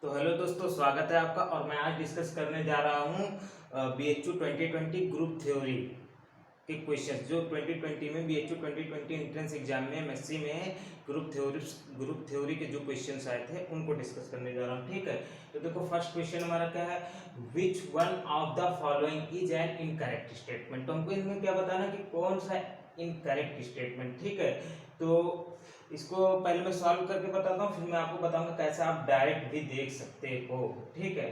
तो हेलो दोस्तों, स्वागत है आपका। और मैं आज डिस्कस करने जा रहा हूँ BHU 2020 ग्रुप थ्योरी के क्वेश्चंस, जो 2020 में BHU 2020 एंट्रेंस एग्जाम में एमएससी में ग्रुप थ्योरी के जो क्वेश्चंस आए थे उनको डिस्कस करने जा रहा हूँ। ठीक है, तो देखो फर्स्ट क्वेश्चन हमारा क्या है, which one of the following is an incorrect statement. तो हमको इनमें क्या बताना कि कौन सा इनकरेक्ट स्टेटमेंट। ठीक है, तो इसको पहले मैं सॉल्व करके बताता हूँ, फिर मैं आपको बताऊंगा कैसे आप डायरेक्ट भी देख सकते हो। ठीक है,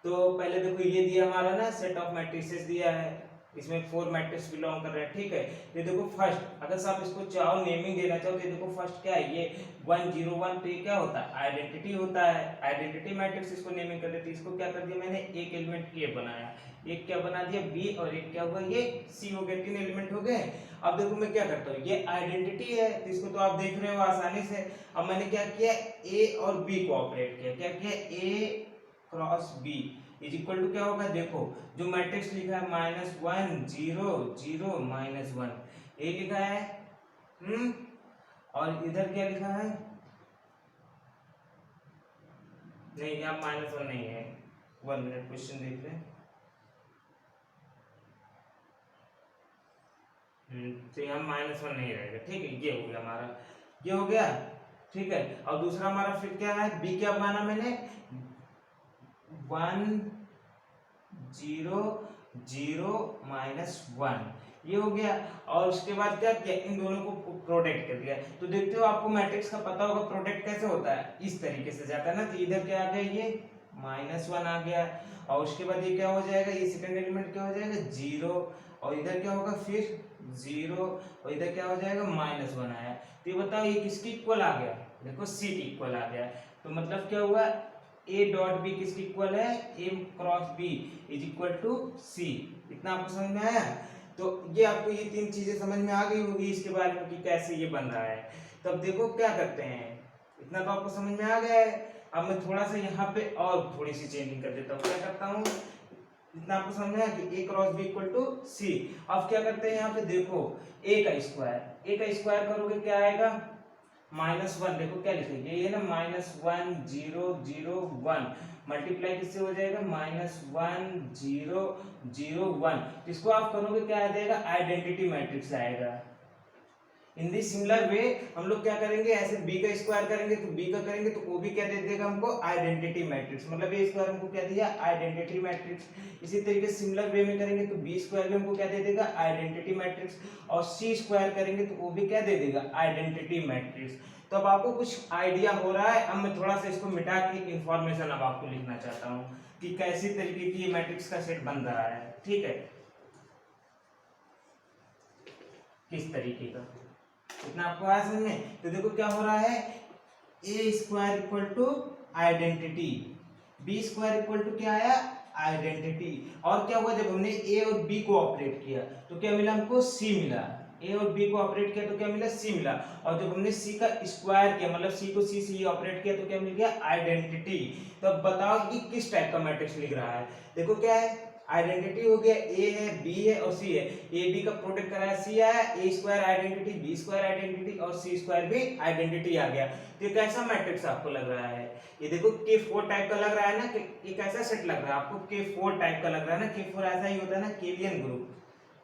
तो पहले देखो ये दिया हमारा ना सेट ऑफ मैट्रिसेस दिया है, इसमें 4 मैट्रिक्स बिलोंग कर रहे हैं। ठीक है, ये देखो फर्स्ट, अगर आप इसको चाहो नेमिंग देना चाहो तो ये देखो फर्स्ट क्या है, ये 101। तो ये क्या होता है, आइडेंटिटी होता है, आइडेंटिटी मैट्रिक्स इसको नेमिंग कर देते। इसको क्या कर दिया मैंने, एक एलिमेंट ए बनाया, एक क्या बना दिया बी, और एक क्या हुआ ये सी हो गया, 3 एलिमेंट हो गए। अब देखो मैं क्या करता हूँ, ये आइडेंटिटी है तो इसको तो आप देख रहे हो आसानी से। अब मैंने क्या किया, ए और बी को ऑपरेट किया, क्या किया, a cross b is equal to क्या होगा, देखो जो मैट्रिक्स लिखा है -1 0 0 -1 ए लिखा है, और इधर क्या लिखा है, नहीं यहाँ -1 नहीं है। 1 मिनट क्वेश्चन देख रहे हैं। तो यहाँ -1 नहीं रहेगा। ठीक है, ये हो गया हमारा, ये हो गया। ठीक है, और दूसरा हमारा फिर क्या है, बी क्या माना मैंने, 1 0 0 -1 ये हो गया। और उसके बाद क्या किया, इन दोनों को प्रोडक्ट कर दिया। तो देखते हो आपको मैट्रिक्स का पता होगा प्रोडक्ट कैसे होता है, इस तरीके से जाता है ना। तो इधर क्या आ गया, ये -1 आ गया, और उसके बाद ये क्या हो जाएगा, ये सेकंड एलिमेंट क्या हो जाएगा 0, और इधर क्या होगा फिर 0, और इधर क्या हो जाएगा -1 आया। तो ये बताओ ये किसकी इक्वल आ गया, देखो सी की इक्वल आ गया। तो मतलब क्या हुआ, ए डॉट बी किसकी इक्वल है, a cross b is equal to c. इतना आपको समझ में आया। तो ये आपको ये 3 चीजें समझ में आ गई होगी इसके बारे में कि कैसे ये बन रहा है। तब देखो क्या करते हैं, इतना तो आपको समझ में आ गया है। अब मैं थोड़ा सा यहाँ पे और थोड़ी सी चेंजिंग कर देता हूँ, क्या करता हूँ, इतना आपको समझ में आया कि ए क्रॉस बी इक्वल टू सी। अब क्या करते हैं यहाँ पे, देखो ए का स्क्वायर करोगे क्या आएगा, -1। देखो क्या लिखेंगे, ये ना -1 0 0 1 मल्टीप्लाई किससे हो जाएगा, -1 0 0 1। इसको आप करोगे क्या आ जाएगा, आइडेंटिटी मैट्रिक्स आएगा। इन दी सिमिलर वे हम लोग क्या करेंगे, ऐसे बी का स्क्वायर करेंगे तो बी का करेंगे तो वो भी क्या दे देगा हमको, आइडेंटिटी मैट्रिक्स। मतलब ए स्क्वायर हमको क्या दिया, आइडेंटिटी मैट्रिक्स। इसी तरीके से सिमिलर वे में करेंगे तो बी स्क्वायर भी हमको क्या दे देगा, आइडेंटिटी मैट्रिक्स। और सी स्क्वायर करेंगे तो वो भी क्या दे देगा, आइडेंटिटी मैट्रिक्स। तो अब आपको कुछ आइडिया हो रहा है। अब मैं थोड़ा सा इसको मिटा के इंफॉर्मेशन अब आपको लिखना चाहता हूँ कि कैसी तरीके की मैट्रिक्स का सेट बन रहा है। ठीक है, किस तरीके का, इतना आपको आया समझ में। तो देखो क्या हो रहा है, a square equal to identity, b square equal to क्या आया, आइडेंटिटी। और क्या हुआ, जब हमने ए और बी को ऑपरेट किया तो क्या मिला हमको, सी मिला। ए और बी को ऑपरेट किया तो क्या मिला, सी मिला। और जब हमने सी का स्क्वायर किया, मतलब सी को सी से ऑपरेट किया तो क्या मिल गया, आइडेंटिटी। तो अब बताओ कि किस टाइप का मैट्रिक्स लिख रहा है। देखो क्या है, आइडेंटिटी हो गया, ए है बी है और सी है, ए बी का प्रोडक्ट कराया सी आया, a square identity b square identity और सी स्क्वायर भी आइडेंटिटी आ गया। तो ये कैसा मैट्रिक्स आपको लग रहा है, ये देखो K4 टाइप का लग रहा है ना, कि ये कैसा सेट लग रहा है आपको, K4 टाइप का लग रहा है ना। K4 ऐसा ही होता है ना, केलियन ग्रुप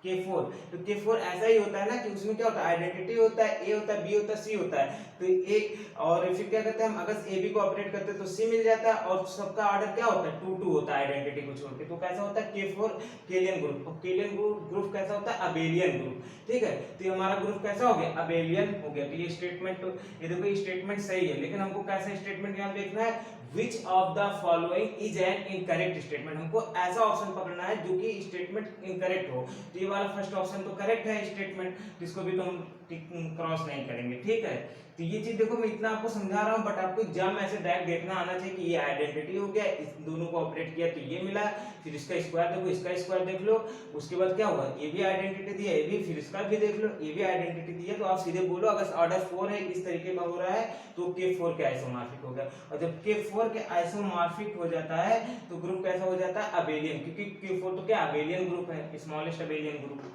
K4। तो K4 ऐसा ही होता है ना कि उसमें क्या होता है, आइडेंटिटी होता है, ए होता है बी होता है सी होता है। तो एक और फिर क्या करते हैं हम, अगर ए बी को ऑपरेट करते हैं तो सी मिल जाता है, और सबका ऑर्डर क्या होता है 2 2 होता है आइडेंटिटी को छोड़ के। तो कैसा होता है K4 केलियन ग्रुप। और केलियन ग्रुप कैसा होता है, अबेलियन ग्रुप। ठीक है, तो ये हमारा ग्रुप कैसा हो गया, अबेलियन हो गया। तो ये स्टेटमेंट, ये देखो ये स्टेटमेंट सही है, लेकिन हमको कैसा स्टेटमेंट यहाँ देखना है, which of the following is an incorrect statement. हमको ऐसा ऑप्शन पकड़ना है जो कि स्टेटमेंट इनकरेक्ट हो। तो ये वाला फर्स्ट ऑप्शन तो करेक्ट है स्टेटमेंट, जिसको भी तो हम क्रॉस नहीं करेंगे। ठीक है, तो ये चीज देखो मैं इतना आपको समझा रहा हूँ, बट आपको एग्जाम में ऐसे डायरेक्ट देखना आना चाहिए कि ये आइडेंटिटी हो गया, इस दोनों को ऑपरेट किया तो ये मिला, फिर इसका स्क्वायर देखो, इसका स्क्वायर देख लो, उसके बाद क्या हुआ, ये भी आइडेंटिटी दिया, ये भी, फिर इसका भी देख लो, ये भी आइडेंटिटी दिया। तो आप सीधे बोलो अगर ऑर्डर 4 है, इस तरीके का हो रहा है, तो K4 के आइसोमॉर्फिक हो गया। और जब K4 के आइसोमॉर्फिक हो जाता है तो ग्रुप कैसा हो जाता है, अबेलियन। क्योंकि K4 तो क्या अबेलियन ग्रुप है, smallest abelian group,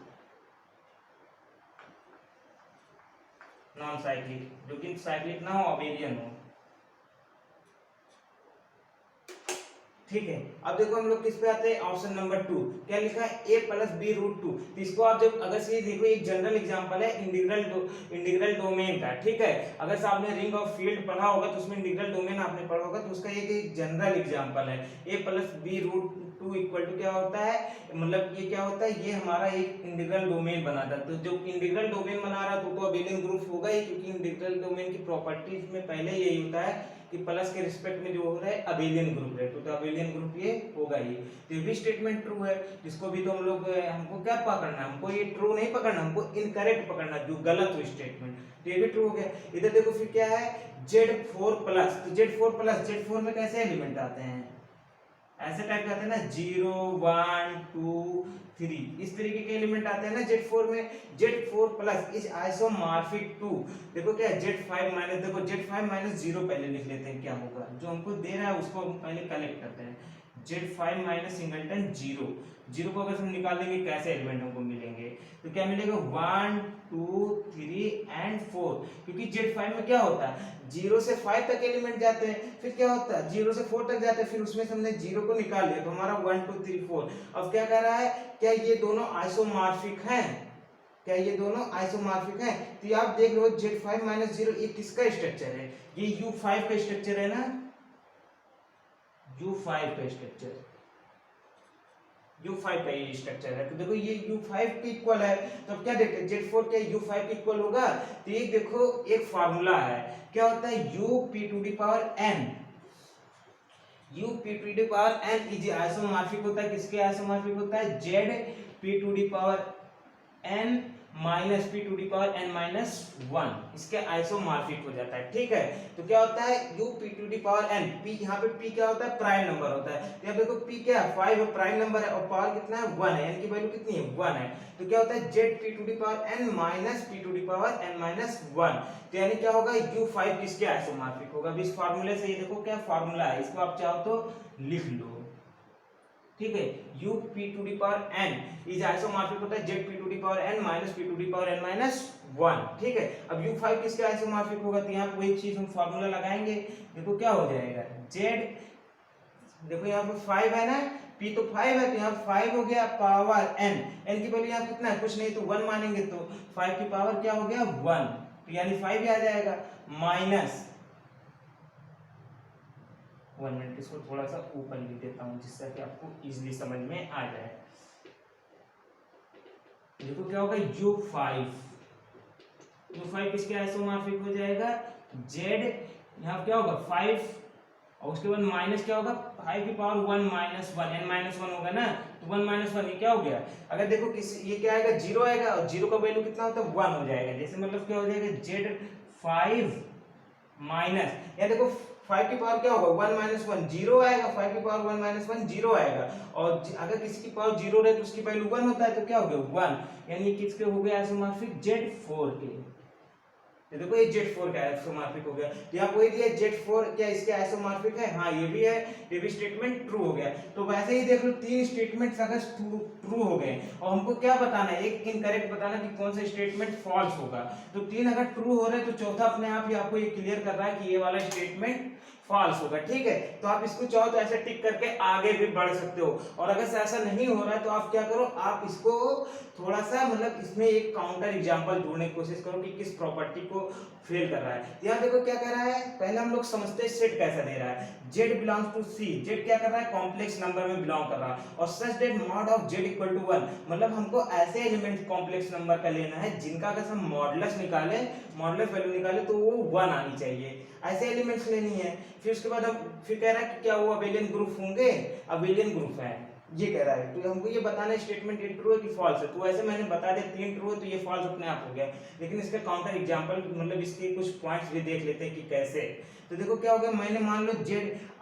non cyclic, जो कि साइक्लिक ना हो, अबेलियन हो। ठीक है। अब देखो हम लोग किस पे आते हैं, ऑप्शन नंबर 2, क्या लिखा है a प्लस बी रूट 2। तो इसको आप जब अगर से देखो एक जनरल एग्जांपल है इंटीग्रल डोमेन का, ठीक है। अगर से आपने रिंग ऑफ फील्ड पढ़ा होगा तो उसमें इंटीग्रल डोमेन आपने पढ़ा होगा, तो उसका एक जनरल एग्जांपल है a plus B root 2 equal to क्या होता है, मतलब ये क्या होता है, ये हमारा एक इंटीग्रल डोमेन बनाता है। तो जो इंटीग्रल डोमेन बना रहा है तो अबेलियन ग्रुप होगा ही, क्योंकि इंटीग्रल डोमेन की प्रॉपर्टीज में पहले यही होता है कि प्लस के रिस्पेक्ट में जो हो रहा है अबेलियन ग्रुप है, तो अबेलियन ग्रुप ये होगा ही। तो ये भी स्टेटमेंट ट्रू है, जिसको भी तो हम लोग हमको क्या पकड़ना है, हमको ये ट्रू नहीं पकड़ना, हमको इनकरेक्ट पकड़ना, जो गलत हो स्टेटमेंट। तो ये भी ट्रू हो गया। इधर देखो फिर क्या है, Z4 प्लस, तो Z4 प्लस, Z4 में कैसे एलिमेंट आते हैं, ऐसे टाइप के आते हैं ना, 0 1 2 3, इस तरीके के एलिमेंट आते हैं ना Z4 में। Z4 plus is isomorphic to, देखो क्या है Z5 माइनस, देखो Z5 माइनस 0 पहले लिख लेते हैं, क्या होगा, जो हमको दे रहा है उसको हम पहले कलेक्ट करते हैं। Z5 माइनस सिंगलटन 0 को अगर हम निकाल देंगे कैसे एलिमेंट हमको मिलेंगे, तो क्या मिलेगा 1 2 3 एंड 4, क्योंकि Z5 में क्या होता है 0 से 5 तक एलिमेंट जाते हैं, फिर क्या होता है 0 से 4 तक जाते हैं, फिर उसमें से हमने 0 को निकाल लिया तो हमारा 1 2 3 4। अब क्या कह रहा है, क्या ये दोनों आइसोमॉर्फिक हैं, क्या ये दोनों आइसोमॉर्फिक हैं, तो आप देख लो Z5 माइनस 0 ये किसका स्ट्रक्चर है, ये U5 का स्ट्रक्चर है ना, U5 का स्ट्रक्चर, U5 का ये स्ट्रक्चर है। तो देखो ये U5 के इक्वल है, तो अब क्या देखते हैं Z4 क्या U5 के इक्वल होगा, तो ये देखो एक फार्मूला है, क्या होता है UP to the power n, UP to the power n is isomorphic होता है, किसके आइसोमॉर्फिक होता है, ZP to the power n minus P to the power n minus 1, इसके आइसोमॉर्फिक हो जाता है, ठीक है। तो क्या होता है u p to the power n, p यहाँ पे p क्या होता है, प्राइम नंबर होता है, तो यहाँ देखो p क्या है 5 प्राइम नंबर है, और पावर कितना है 1 है, n की वैल्यू कितनी है 1 है, तो क्या होता है z p to the power n minus p to the power n minus 1, तो यानी क्या होगा u5 किसके आइसोमॉर्फिक होगा। अब इस फार्मूले से ये देखो क्या फार्मूला है, इसको आप चाहो तो लिख लो, ठीक है, u p to the power n is isomorphic होता है z p to the power n minus p to the power n minus 1, ठीक है। अब u5 किसके आइसोमॉर्फिक होगा, तो यहाँ पे वही चीज हम फार्मूला लगाएंगे, देखो क्या हो जाएगा z, देखो यहाँ पे 5 है ना, p तो 5 है, तो यहाँ 5 हो गया पावर n, n की वैल्यू यहाँ कितना है कुछ नहीं, तो 1 मानेंगे, तो 5 की पावर क्या हो गया 1, तो यानी 5 ही आ जाएगा, माइनस 1 मिनट, इसको थोड़ा सा ऊपर लिख देता हूं जिससे कि आपको इजीली समझ में आ जाए। देखो क्या होगा u5 किसके आइसोमॉर्फिक हो जाएगा, z, यहाँ क्या होगा 5, और उसके बाद माइनस क्या होगा 5 की पावर 1 माइनस 1, n माइनस 1 होगा ना, तो 1 माइनस 1 ये क्या हो गया, अगर देखो किस ये क्या आएगा 0 आएगा, और 0 का वैल्यू कितना होता है 1 हो जाएगा, जैसे मतलब क्या हो जाएगा z5 माइनस, या देखो 5 की पावर क्या होगा 1 माइनस 1 0 आएगा, 5 की पावर 1 माइनस 1 0 आएगा, और अगर किसी की पावर 0 रहे तो उसकी वैल्यू 1 होता है, तो क्या हो गया 1, यानी किसके हो गया आइसोमॉर्फिक Z4 के, तो देखो ये Z4 का आइसोमॉर्फिक हो गया, तो यहाँ कोई दिया Z4 क्या इसके आइसोमॉर्फिक है, हाँ ये भी है, ये भी स्टेटमेंट ट्रू हो गया। तो वैसे ही देख लो 3 स्टेटमेंट्स अगर ट्रू हो गए, और हमको क्या बताना है, एक इनकरेक्ट बताना कि कौन सा स्टेटमेंट फॉल्स होगा, तो 3 अगर ट्रू हो रहे हैं तो चौथा अपने आप ही आपको ये क्लियर कर रहा है कि ये वाला स्टेटमेंट फॉल्स होगा, ठीक है। तो आप इसको चाहो तो ऐसे टिक करके आगे भी बढ़ सकते हो, और अगर से ऐसा नहीं हो रहा है तो आप क्या करो, आप इसको थोड़ा सा मतलब इसमें एक काउंटर एग्जांपल ढूंढने की कोशिश करो कि किस प्रॉपर्टी को फेल कर रहा है। यहाँ देखो क्या कह रहा है, पहले हम लोग समझते हैं सेट कैसा दे रहा है, z belongs to c, z क्या कर रहा है कॉम्प्लेक्स नंबर में बिलोंग कर रहा है, और such that mod of z equal to 1, मतलब हमको ऐसे एलिमेंट कॉम्प्लेक्स नंबर का लेना है जिनका अगर हम मॉडुलस निकाले, मॉडुलस वैल्यू निकाले तो वो 1 आनी चाहिए, ऐसे एलिमेंट्स लेनी है। फिर उसके बाद हम फिर कह रहा है कि क्या वो अबेलियन ग्रुप होंगे, अबेलियन ग्रुप है ये कह रहा है, तो हमको ये बताना है स्टेटमेंट ये ट्रू है कि फॉल्स है, तो ऐसे मैंने बता दिया 3 ट्रू है तो ये फॉल्स अपने आप हो गया, लेकिन इसका काउंटर एग्जांपल मतलब इसके कुछ पॉइंट्स भी देख लेते हैं कि कैसे। तो देखो क्या हो गया, मैंने मान लो z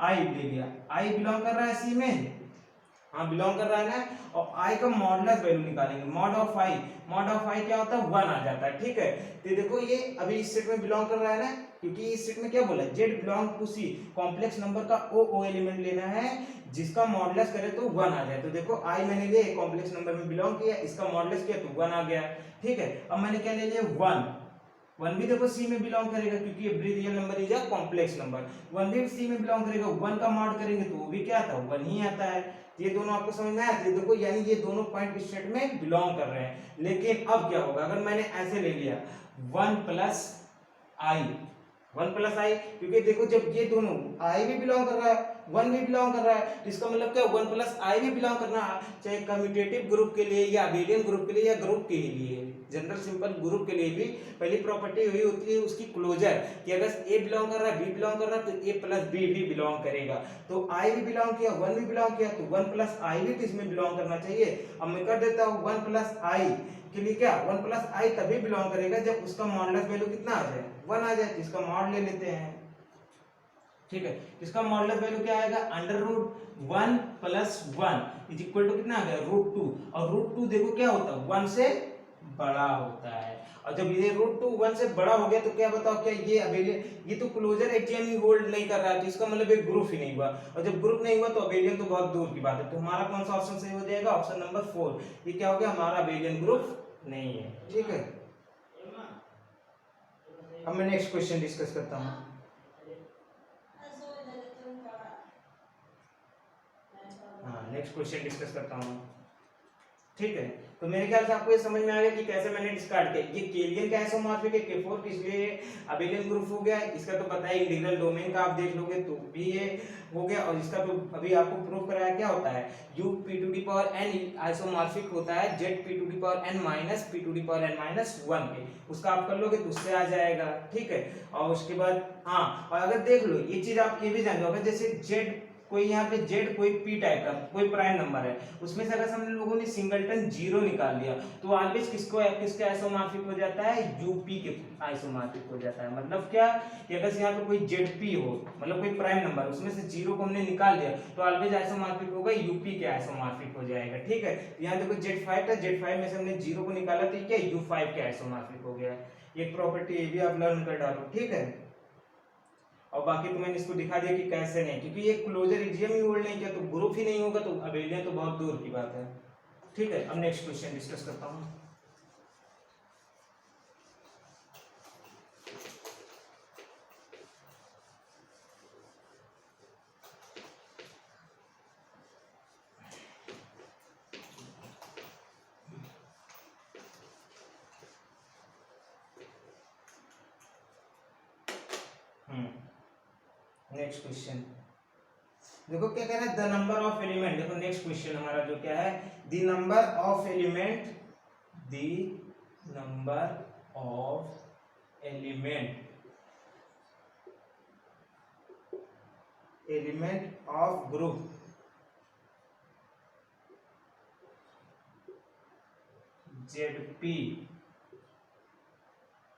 i ले लिया, i बिलोंग कर रहा है c में, हाँ बिलोंग कर रहा है ना, और i का मॉडुलस वैल्यू निकालेंगे, मॉड ऑफ i क्या होता है 1 आ जाता है, ठीक है। तो देखो ये अभी इस सेट में बिलोंग कर रहा है ना, क्योंकि इस सेट में क्या बोला z belong to c, complex number का o एलिमेंट लेना है जिसका मॉडुलस करे तो 1 आ जाए, तो देखो i मैंने लिया कॉम्प्लेक्स नंबर में बिलोंग किया, इसका मॉडुलस किया तो 1 आ गया, ठीक है। अब मैंने क्या ले लिया 1, वन भी देखो सी में बिलोंग करेगा क्योंकि every real number is a complex number, one भी सी में बिलोंग करेगा, वन का मॉड करेंगे तो वो भी क्या आता है, वन ही आता है। ये दोनों आपको समझ में आया, देखो यानी ये दोनों पॉइंट स्टेट में बिलोंग कर रहे हैं। लेकिन अब क्या होगा अगर मैंने ऐसे ले लिया 1 प्लस आई, 1 प्लस आई, क्योंकि देखो जब ये दोनों आई भी बिलोंग कर रहा है, वन भी बिलोंग कर रहा है, तो इसका मतलब क्या 1 प्लस आई भी बिलोंग करना, चाहे कम्यूटेटिव ग्रुप के लिए या अबेलियन ग्रुप के लिए या ग्रुप के लिए, जनरल सिंपल ग्रुप के लिए भी पहली प्रॉपर्टी वही होती है उसकी क्लोजर, कि अगर ए बिलोंग कर रहा है बी बिलोंग कर रहा है तो ए प्लस बी भी बिलोंग करेगा। तो आई भी बिलोंग किया, वन भी बिलोंग किया, तो 1 प्लस आई भी इसमें बिलोंग करना चाहिए। अब मैं कर देता हूँ 1 प्लस आई के लिए क्या 1 प्लस आई तभी बिलोंग करेगा जब उसका मॉडुलस वैल्यू कितना आ जाए, 1 आ जाए, इसका मॉड ले लेते हैं। ठीक है, इसका मॉडुलस वैल्यू क्या आएगा, under root 1 plus 1 is equal to कितना आ गया रूट 2, और रूट 2 देखो क्या होता है 1 से बड़ा होता है, और जब ये रूट 2 1 से बड़ा हो गया तो क्या बताओ क्या ये अबेलियन, ये तो क्लोजर एचएम ही होल्ड नहीं कर रहा है, तो इसका मतलब एक ग्रुप ही नहीं हुआ, और जब ग्रुप नहीं हुआ तो अबेलियन तो बहुत दूर की बात है। तो हमारा कौन सा ऑप्शन सही हो जाएगा, ऑप्शन नंबर 4, ये क्या हो गया हमारा अबेलियन ग्रुप नहीं है। ठीक है, अब मैं नेक्स्ट क्वेश्चन डिस्कस करता हूँ। हाँ नेक्स्ट क्वेश्चन डिस्कस करता हूँ। ठीक है, तो मेरे ख्याल से आपको ये समझ में आ गया कि कैसे मैंने डिस्कार्ड किया। ये केलियन का आइसोमॉर्फिक है K4 इसलिए अबेलियन ग्रुप हो गया, इसका तो पता है इंटीग्रल डोमेन का आप देख लोगे तो भी ये हो गया, और इसका तो अभी आपको प्रूव कराया क्या होता है UP⁴n आइसोमॉर्फिक होता है ZP⁴n माइनस P⁴n-1 के, उसका आप कर लोगे तो उससे आ जाएगा। ठीक है, और उसके बाद हाँ, और अगर देख लो ये चीज आप ये भी जान लो, अगर जैसे Z कोई यहाँ पे जेड कोई पी टाइप का कोई प्राइम नंबर है, उसमें से अगर हम लोगों ने सिंगलटन जीरो निकाल लिया तो ऑलवेज किसके आइसोमॉर्फिक हो जाता है, यूपी के आइसोमॉर्फिक हो जाता है। मतलब क्या कि अगर यहाँ पे कोई जेड पी हो, मतलब कोई प्राइम नंबर उसमें से जीरो को हमने निकाल दिया तो ऑलवेज आइसोमॉर्फिक होगा यूपी के आइसोमॉर्फिक हो जाएगा। ठीक है, यहाँ देखो Z5 था, Z5 में से हमने जीरो को निकाला तो क्या U5 के आइसोमॉर्फिक हो गया। एक प्रॉपर्टी ये भी आप लर्न कर डालो। ठीक है, और बाकी तो मैंने इसको दिखा दिया कि कैसे नहीं, क्योंकि ये क्लोजर एजीएम ही होल्ड नहीं किया तो ग्रुप ही नहीं होगा, तो अबेलियन तो बहुत दूर की बात है। ठीक है, अब नेक्स्ट क्वेश्चन डिस्कस करता हूँ। नेक्स्ट क्वेश्चन देखो क्या कह रहा है, द नंबर ऑफ एलिमेंट। देखो नेक्स्ट क्वेश्चन हमारा जो क्या है, the number of element, the number of element of group ZP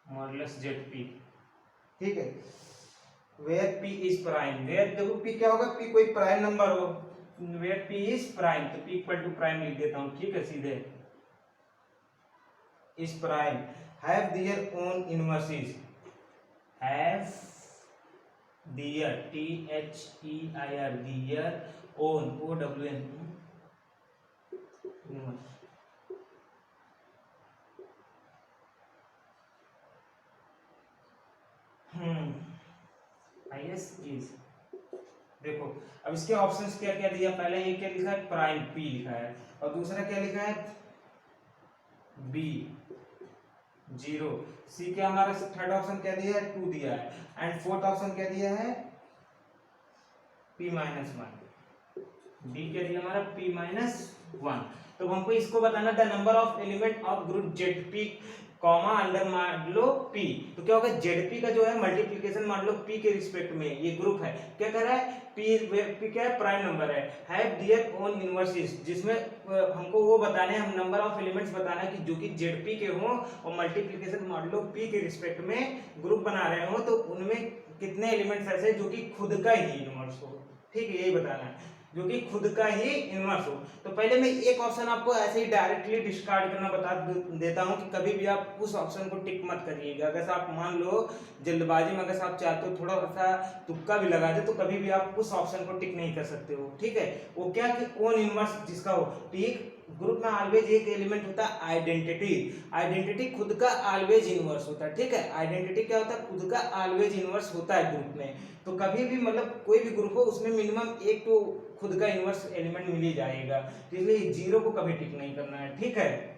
modulus ZP। ठीक है, where P is prime, where देखो P क्या होगा, P कोई प्राइम नंबर हो, where P is prime तो P इक्वल टू प्राइम लिख देता हूँ। ठीक है, सीधे is prime have their own inverses, have their THEIR their own OWN is. देखो अब इसके ऑप्शंस क्या क्या दिया, पहले ये क्या लिखा है प्राइम P लिखा है, और दूसरा क्या लिखा है B 0, C क्या हमारा थर्ड ऑप्शन क्या दिया है 2 दिया है, एंड फोर्थ ऑप्शन क्या दिया है P-1, D क्या दिया हमारा P-1। तो हमको इसको बताना the number of element of group ZP comma under मान लो P, तो क्या होगा ZP का जो है मल्टीप्लिकेशन मान लो P के रिस्पेक्ट में, ये ग्रुप है क्या कर रहा है P क्या है प्राइम नंबर है, हैव देयर ओन इनवर्सेस, जिसमें हमको वो बताने हम नंबर ऑफ एलिमेंट्स बताना है कि जो कि ZP के हों और मल्टीप्लिकेशन मान लो P के रिस्पेक्ट में ग्रुप बना रहे हो, तो उनमें कितने एलिमेंट्स ऐसे जो कि खुद का ही इनवर्स हो। ठीक है, यही बताना है जो कि खुद का ही इनवर्स हो। तो पहले मैं एक ऑप्शन आपको ऐसे ही डायरेक्टली डिस्कार्ड करना बता देता हूं कि कभी भी आप उस ऑप्शन को टिक मत करिएगा। अगर आप मान लो जल्दबाजी में अगर आप चाहते हो थोड़ा सा तुक्का भी लगा दे तो कभी भी आप उस ऑप्शन को टिक नहीं कर सकते हो। ठीक है, वो क्या कि ओन इनवर्स जिसका हो, ठीक ग्रुप में ऑलवेज एक एलिमेंट होता है आइडेंटिटी। आइडेंटिटी खुद का ऑलवेज इनवर्स होता है, ठीक है। आइडेंटिटी क्या होता है, खुद का ऑलवेज इनवर्स होता है ग्रुप में। तो कभी भी मतलब कोई भी ग्रुप हो उसमें मिनिमम एक तो खुद का इनवर्स एलिमेंट मिल ही जाएगा, तो इसलिए जीरो को कभी टिक नहीं करना है, ठीक है।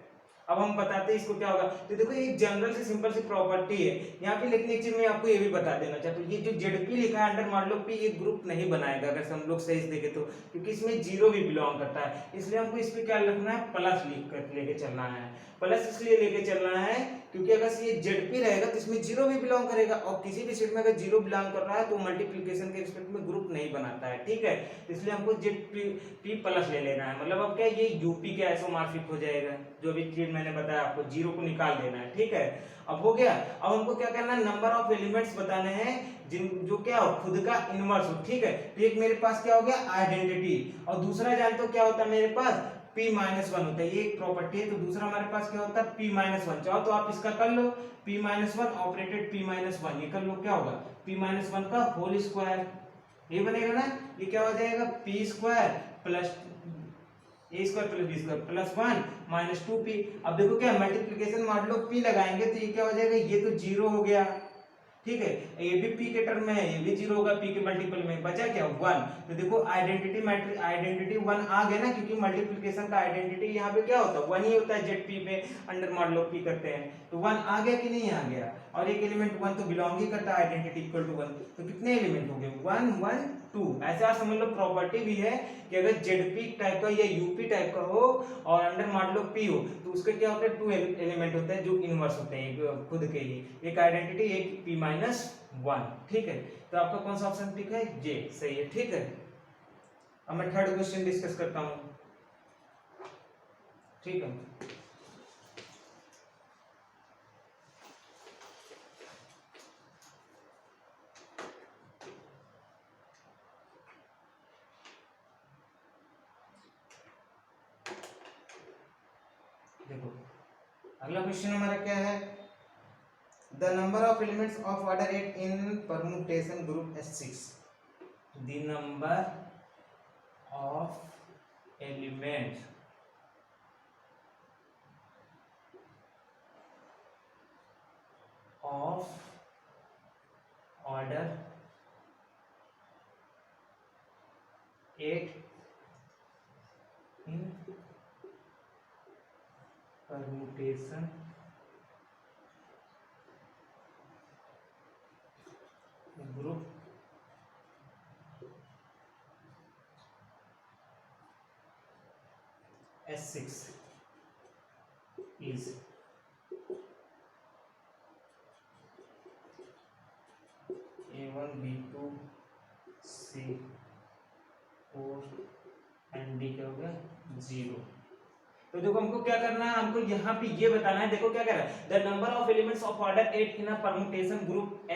अब हम बताते हैं इसको क्या होगा। तो देखो एक जनरल से सिंपल सी प्रॉपर्टी है यहाँ पे, लेकिन एक चीज मैं आपको ये भी बता देना चाहता हूँ, ये जो जेडपी लिखा है अंडर मान लो पी, ये ग्रुप नहीं बनाएगा अगर हम लोग सही से देखें तो, क्योंकि इसमें जीरो भी बिलोंग करता है। इसलिए हमको इस पे क्या रखना है, प्लस लिख कर लेके चलना है। प्लस इसलिए लेके चलना है क्योंकि अगर ये जेडपी रहेगा तो इसमें जीरो भी बिलोंग करेगा, और किसी भी सेट में अगर जीरो बिलोंग कर रहा है तो मल्टीप्लिकेशन के रिस्पेक्ट में ग्रुप नहीं बनाता है, ठीक है। इसलिए हमको जेडपी प्लस ले लेना है। मतलब अब क्या ये यूपी के आइसोमॉर्फिक हो जाएगा, जो भी चीज मैंने बताया आपको, जीरो को निकाल देना है, ठीक है। अब हो गया। अब हमको क्या करना है, नंबर ऑफ एलिमेंट्स बताने हैं जिन जो क्या हो, खुद का इनवर्स हो, ठीक है। तो एक मेरे पास क्या हो गया, आइडेंटिटी, और दूसरा जानते हो क्या होता है मेरे पास, p माइनस वन होता है, ये एक प्रॉपर्टी है। तो दूसरा हमारे पास क्या होता है, p माइनस वन। चाहो तो आप इसका कर लो, p minus one operated p minus one, ये कर लो, क्या होगा, p माइनस वन का होल स्क्वायर, ये बनेगा ना। ये क्या हो जाएगा, p square plus a square plus b square plus one minus two p. अब देखो क्या मल्टीप्लिकेशन मान लो p लगाएंगे तो ये क्या हो जाएगा, ये तो जीरो हो गया, ठीक है। ये भी p के टर्म में है, ये भी जीरो होगा p के मल्टीपल में, बचा क्या, वन। तो देखो आइडेंटिटी मैट्रिक्स आइडेंटिटी वन आ गया ना, क्योंकि मल्टीप्लिकेशन का आइडेंटिटी यहाँ पे क्या होता है, वन ही होता है। जेड पी पे अंडर मान लो p करते हैं तो वन आ गया कि नहीं आ गया, और एक एलिमेंट वन तो बिलोंग ही करता है आइडेंटिटी इक्वल टू वन। तो कितने एलिमेंट हो गए, वन वन टू। ऐसा समझ लो प्रॉपर्टी भी है कि अगर जेडपी टाइप का या यूपी टाइप का हो और अंडर मान लो पी हो, तो उसके क्या होता है, टू एलिमेंट होते हैं जो इनवर्स होते हैं खुद के ही, एक आइडेंटिटी एक p माइनस वन, ठीक है। तो आपका कौन सा ऑप्शन ठीक है, ये सही है, ठीक है। अब मैं थर्ड क्वेश्चन डिस्कस करता हूं, ठीक है। देखो अगला क्वेश्चन हमारा क्या है, the number of elements of order 8 in permutation group S6, the number of elements of order 8 in permutation group S6 is A1 B2 C4 and D क्या हो गया, जीरो। तो देखो हमको क्या करना है, हमको यहाँ पे ये बताना है, देखो क्या कह रहा है, the number of elements of order 8 in a permutation group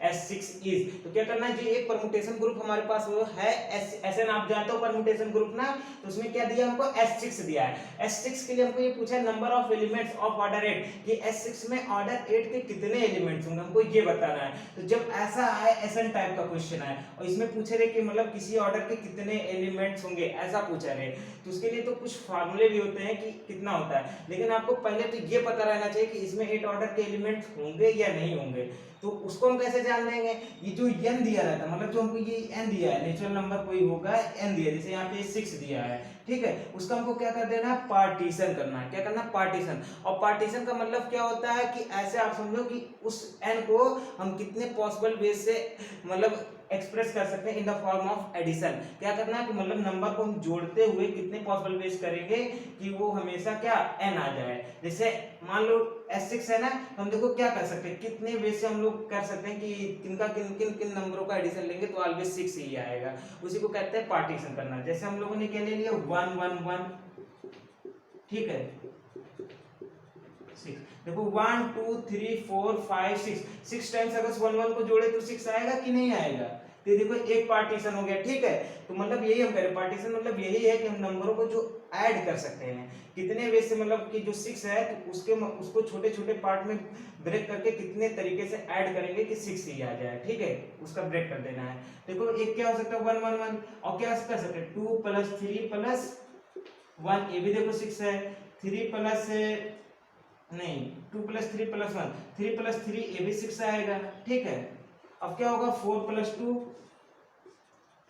S6 is. तो क्या करना है, जो एक परमुटेशन ग्रुप हमारे पास वो है ऐसे ना, आप जानते हो परमुटेशन ग्रुप ना, तो उसमें क्या दिया हमको, S6 दिया है। S6 के लिए हमको ये पूछा है number of elements of order 8, ये S6 में ऑर्डर 8 के कितने एलिमेंट्स होंगे, हमको ये बताना है। तो जब ऐसा आए एसन टाइप का क्वेश्चन है और इसमें पूछे रहे कि मतलब किसी ऑर्डर के कितने एलिमेंट्स होंगे, ऐसा पूछा रहे, तो उसके लिए तो कुछ फार्मूले भी होते हैं कि कितना होता है, लेकिन आपको पहले तो ये पता रहना चाहिए कि इसमें 8 ऑर्डर के एलिमेंट्स होंगे या नहीं होंगे। तो उसको हम कैसे जान लेंगे, ये जो n दिया रहता है, मतलब जो हमको ये n दिया है, नेचुरल नंबर कोई होगा n दिया, जैसे यहाँ पे 6 दिया है, ठीक है, उसका हमको क्या कर देना है, पार्टीशन करना है। क्या करना है, पार्टीशन। और पार्टीशन का मतलब क्या होता है कि ऐसे आप समझो कि उस n को हम कितने पॉसिबल वे से मतलब एक्सप्रेस कर सकते हैं in the form of addition. क्या करना है कि मतलब नंबर को हम जोड़ते हुए कितने पॉसिबल वेज करेंगे कि वो हमेशा क्या n आ जाए। जैसे मान लो S6 है ना, तो हम देखो क्या कर सकते हैं, कितने वे से हम लोग कर सकते हैं कि किनका किन किन किन नंबरों का एडिशन लेंगे तो ऑलवेज 6 ही आएगा, उसी को कहते हैं पार्टीशन करना। जैसे हम लोगों ने क्या ले लिया 1 1 1, ठीक है, 6, देखो 1 2 3 4 5 6 टाइम्स अगर 1 1 को जोड़े तो 6 आएगा कि नहीं आएगा। तो देखो एक पार्टीशन हो गया, ठीक है। तो मतलब यही हम करें, पार्टीशन मतलब यही है कि हम नंबरों को जो ऐड कर सकते हैं कितने वे से, मतलब कि जो 6 है तो उसको छोटे छोटे पार्ट में ब्रेक करके कितने तरीके से ऐड करेंगे कि 6 ही आ जाए, ठीक है, उसका ब्रेक कर देना है। देखो एक क्या हो सकता है 1 1 1, और क्या कर सकते हैं 2 + 3 + 1, ये भी देखो 6 है, 3 प्लस नहीं 2 प्लस 3 प्लस 1, 3 प्लस 3 ये भी 6 आएगा, ठीक है। अब क्या होगा 4 प्लस 2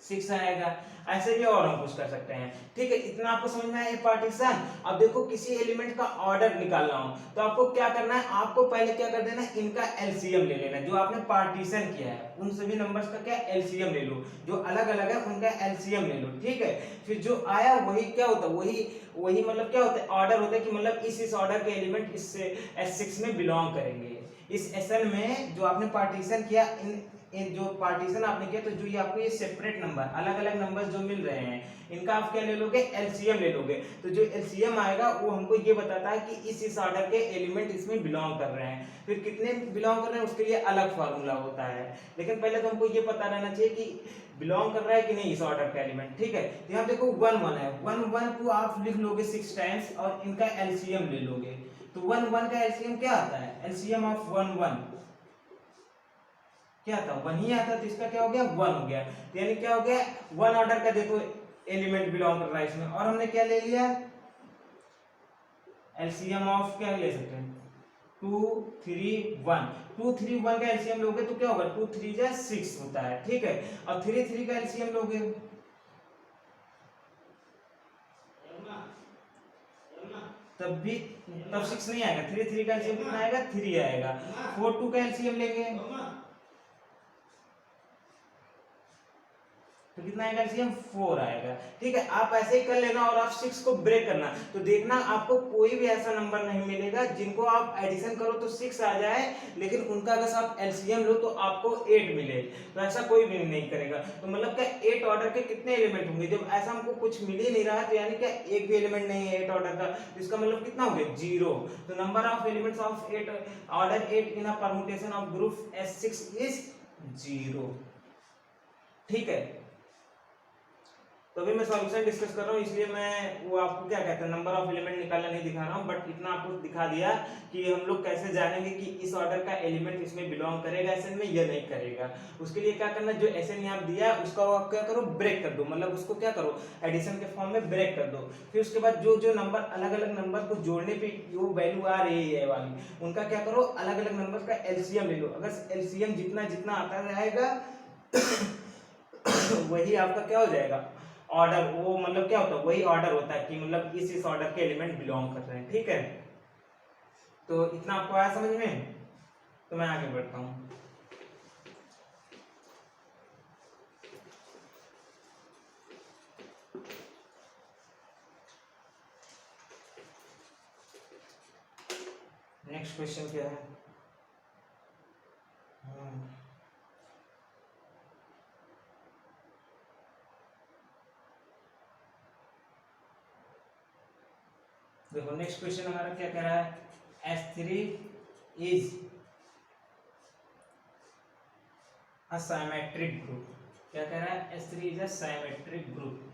6 आएगा। ऐसे भी और हम कुछ कर सकते हैं, ठीक है। इतना आपको समझ में आया ये पार्टीशन। अब देखो किसी एलिमेंट का ऑर्डर निकालना हो तो आपको क्या करना है, आपको पहले क्या कर देना है, इनका एलसीएम ले लेना है। जो आपने पार्टीशन किया है उन सभी नंबर्स का क्या एलसीएम ले लो, जो अलग अलग है उनका एलसीएम ले लो, ठीक है। फिर जो आया वही क्या होता है, वही वही मतलब क्या होता है, ऑर्डर होता है कि मतलब इस ऑर्डर के एलिमेंट इस S6 में बिलोंग करेंगे। इस SN में जो आपने पार्टीशन किया, इन जो पार्टीशन आपने किया, तो जो ये आपको ये सेपरेट नंबर अलग अलग नंबर्स जो मिल रहे हैं, इनका आप क्या ले लोगे, एलसीएम ले लोगे। तो जो एलसीएम आएगा वो हमको ये बताता है कि इस ऑर्डर के एलिमेंट इसमें बिलोंग कर रहे हैं। फिर कितने बिलोंग कर रहे हैं उसके लिए अलग फार्मूला होता है, लेकिन पहले तो हमको ये पता रहना चाहिए कि बिलोंग कर रहा है कि नहीं इस ऑर्डर का एलिमेंट, ठीक है। तो यहाँ देखो 1 1 है, 1 1 को आप लिख लोगे 6 टाइम्स और इनका एलसीएम ले लोगे। तो 1 1 का एलसीएम क्या आता है, एलसीएम ऑफ 1 1 क्या था, 1 ही आता, तो इसका क्या हो गया 1 हो गया। तो यानी क्या हो गया, 1 ऑर्डर का देखो एलिमेंट बिलोंग कर रहा है इसमें। और हमने क्या ले लिया, एलसीएम ऑफ क्या ले सकते हैं 2 3 1, 2 3 1 का एलसीएम लोगे तो क्या होगा 2 3 जा 6 होता है, ठीक है। और 3 3 का एलसीएम लोगे तब 6 नहीं आएगा, 3 3 का एलसीएम कितना आएगा 3 आएगा। 4 2 का एलसीएम लेंगे तो कितना आएगा एलसीएम 4 आएगा, ठीक है। आप ऐसे ही कर लेना और आप 6 को ब्रेक करना, तो देखना आपको कोई भी ऐसा नंबर नहीं मिलेगा जिनको आप एडिशन करो तो 6 आ जाए, लेकिन उनका अगर आप एलसीएम लो तो आपको 8 मिले। तो ऐसा कोई भी नहीं करेगा। तो मतलब क्या 8 ऑर्डर के कितने एलिमेंट होंगे, जब ऐसा हमको कुछ मिल ही नहीं रहा तो यानी क्या एक भी एलिमेंट नहीं है 8 ऑर्डर का, तो इसका मतलब कितना हो गया 0। तो number of elements of 8 order 8 in a permutation of group S6 is 0, ठीक है। तो अभी मैं सॉल्यूशन डिस्कस कर रहा हूँ, इसलिए मैं वो आपको क्या कहते हैं नंबर ऑफ एलिमेंट निकालना नहीं दिखा रहा हूँ, बट इतना आपको दिखा दिया कि हम लोग कैसे जानेंगे कि इस ऑर्डर का एलिमेंट इसमें बिलोंग करेगा एसएन में या नहीं करेगा। उसके लिए क्या करना, जो एसएन आप दिया है उसका आप क्या करो ब्रेक कर दो, मतलब उसको क्या करो एडिशन के फॉर्म में ब्रेक कर दो। फिर उसके बाद जो जो नंबर अलग अलग नंबर को जोड़ने पे वो वैल्यू आ रही है वाली, उनका क्या करो अलग अलग नंबर का एलसीएम ले लो। अगर एलसीएम जितना जितना आता रहेगा वही आपका क्या हो जाएगा ऑर्डर, वो मतलब क्या होता है वही ऑर्डर होता है कि मतलब इस ऑर्डर के एलिमेंट बिलोंग कर रहे हैं, ठीक है। तो इतना आपको आया समझ में, तो मैं आगे बढ़ता हूँ। नेक्स्ट क्वेश्चन क्या है, देखो नेक्स्ट क्वेश्चन हमारा क्या कह रहा है, S3 is a symmetric group. क्या कह रहा है, S3 is a symmetric group.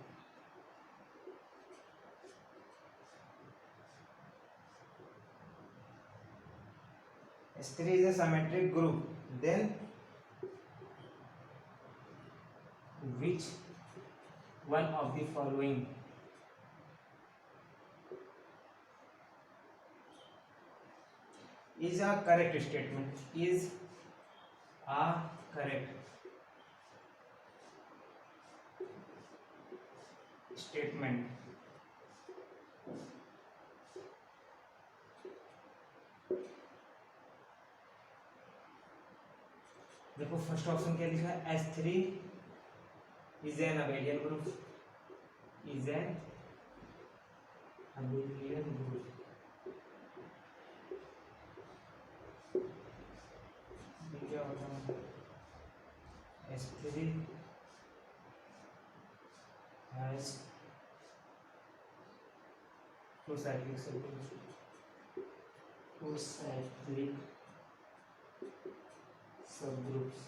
S3 is a symmetric group, then which one of the following is a correct statement, is a correct statement। देखो फर्स्ट ऑप्शन क्या लिखा है, S3 is an abelian group, is an abelian group। ये क्या होता है, S3 has two cyclic subgroups, two cyclic subgroups।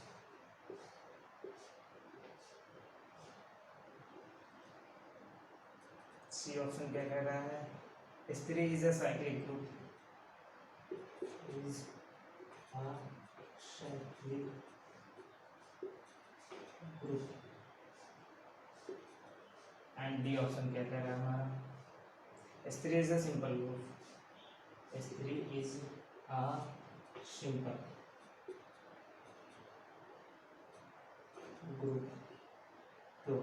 C option क्या कह रहा है, S3 is a cyclic group, is a cyclic group। And D option क्या कह रहा है हमारा, S3 is a simple group. S3 is a simple group. तो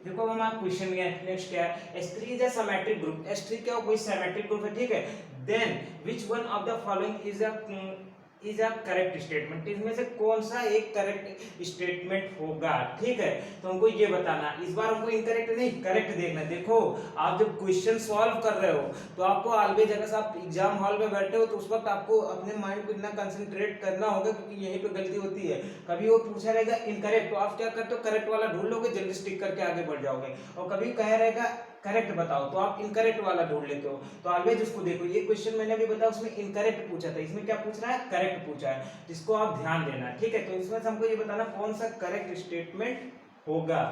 देखो हम आप क्वेश्चन में नेक्स्ट क्या है, S3 is a symmetric group. S3 क्या कोई सिमेट्रिक ग्रुप है, ठीक है। Then which one of the following is a correct statement, इसमें से कौन सा एक करेक्ट स्टेटमेंट होगा, ठीक है। तो हमको ये बताना, इस बार हमको इनकरेक्ट नहीं करेक्ट देखना। देखो आप जब क्वेश्चन सॉल्व कर रहे हो तो आपको ऑलवेज, अगर आप एग्जाम हॉल में बैठे हो तो उस वक्त आपको अपने माइंड को इतना कंसंट्रेट करना होगा, क्योंकि यहीं पे गलती होती है। कभी वो पूछा रहेगा इनकरेक्ट, तो आप क्या करते हो, करेक्ट वाला ढूंढ लोगे, जल्दी स्टिक करके आगे बढ़ जाओगे। और कभी कह रहेगा करेक्ट बताओ, तो आप इनकरेक्ट वाला ढूंढ लेते हो। तो ऑलवेज उसको देखो, ये क्वेश्चन मैंने अभी बताया उसमें इनकरेक्ट पूछा था, इसमें क्या पूछ रहा है, करेक्ट पूछा है, जिसको आप ध्यान देना, ठीक है। तो इसमें से हमको ये बताना कौन सा करेक्ट स्टेटमेंट होगा,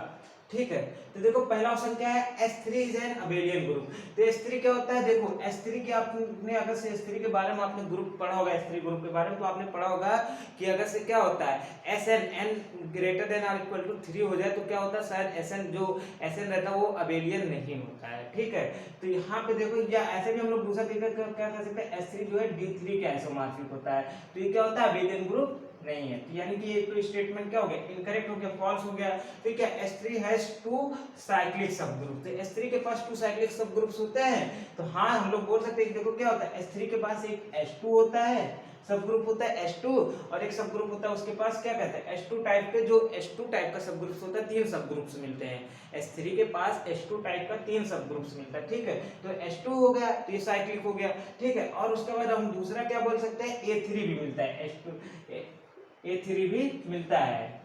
ठीक है। तो देखो पहला ऑप्शन क्या है, S3 is an abelian group. तो S3 क्या होता है, देखो S3 के आपने अगर से S3 के बारे में आपने ग्रुप पढ़ा होगा, S3 ग्रुप के बारे में, तो आपने पढ़ा होगा कि अगर से क्या होता है, Sn n ग्रेटर देन और इक्वल टू 3 हो जाए तो क्या होता है, शायद Sn जो Sn रहता है वो अबेलियन नहीं होता है, ठीक है। तो यहाँ पे देखो, या ऐसे भी हम लोग दूसरा तरीका क्या कर सकते हैं, S3 जो है D3 के आइसोमॉर्फिक होता है, तो ये क्या होता है, अबेलियन ग्रुप नहीं है। तो यानी कि ये तो स्टेटमेंट क्या हो गया, इनकरेक्ट हो गया, फॉल्स हो गया। तो क्या S3 हैज 2 साइक्लिक सब ग्रुप, तो S3 के पास 2 साइक्लिक सब ग्रुप्स होते हैं। तो हाँ हम लोग बोल सकते हैं कि देखो क्या होता है, S3 के पास एक H2 होता है, सब ग्रुप होता है H2, और एक सब ग्रुप होता है उसके पास क्या कहते हैं, H2 टाइप के, जो H2 टाइप का सब ग्रुप्स होता है, 3 सब ग्रुप्स मिलते हैं। S3 के पास H2 टाइप का 3 सब ग्रुप्स मिलता है, ठीक है। तो H2 हो गया, तो ये साइक्लिक हो गया, ठीक है। और उसके बाद हम दूसरा क्या बोल सकते हैं, A3 भी मिलता है, A3 भी मिलता है।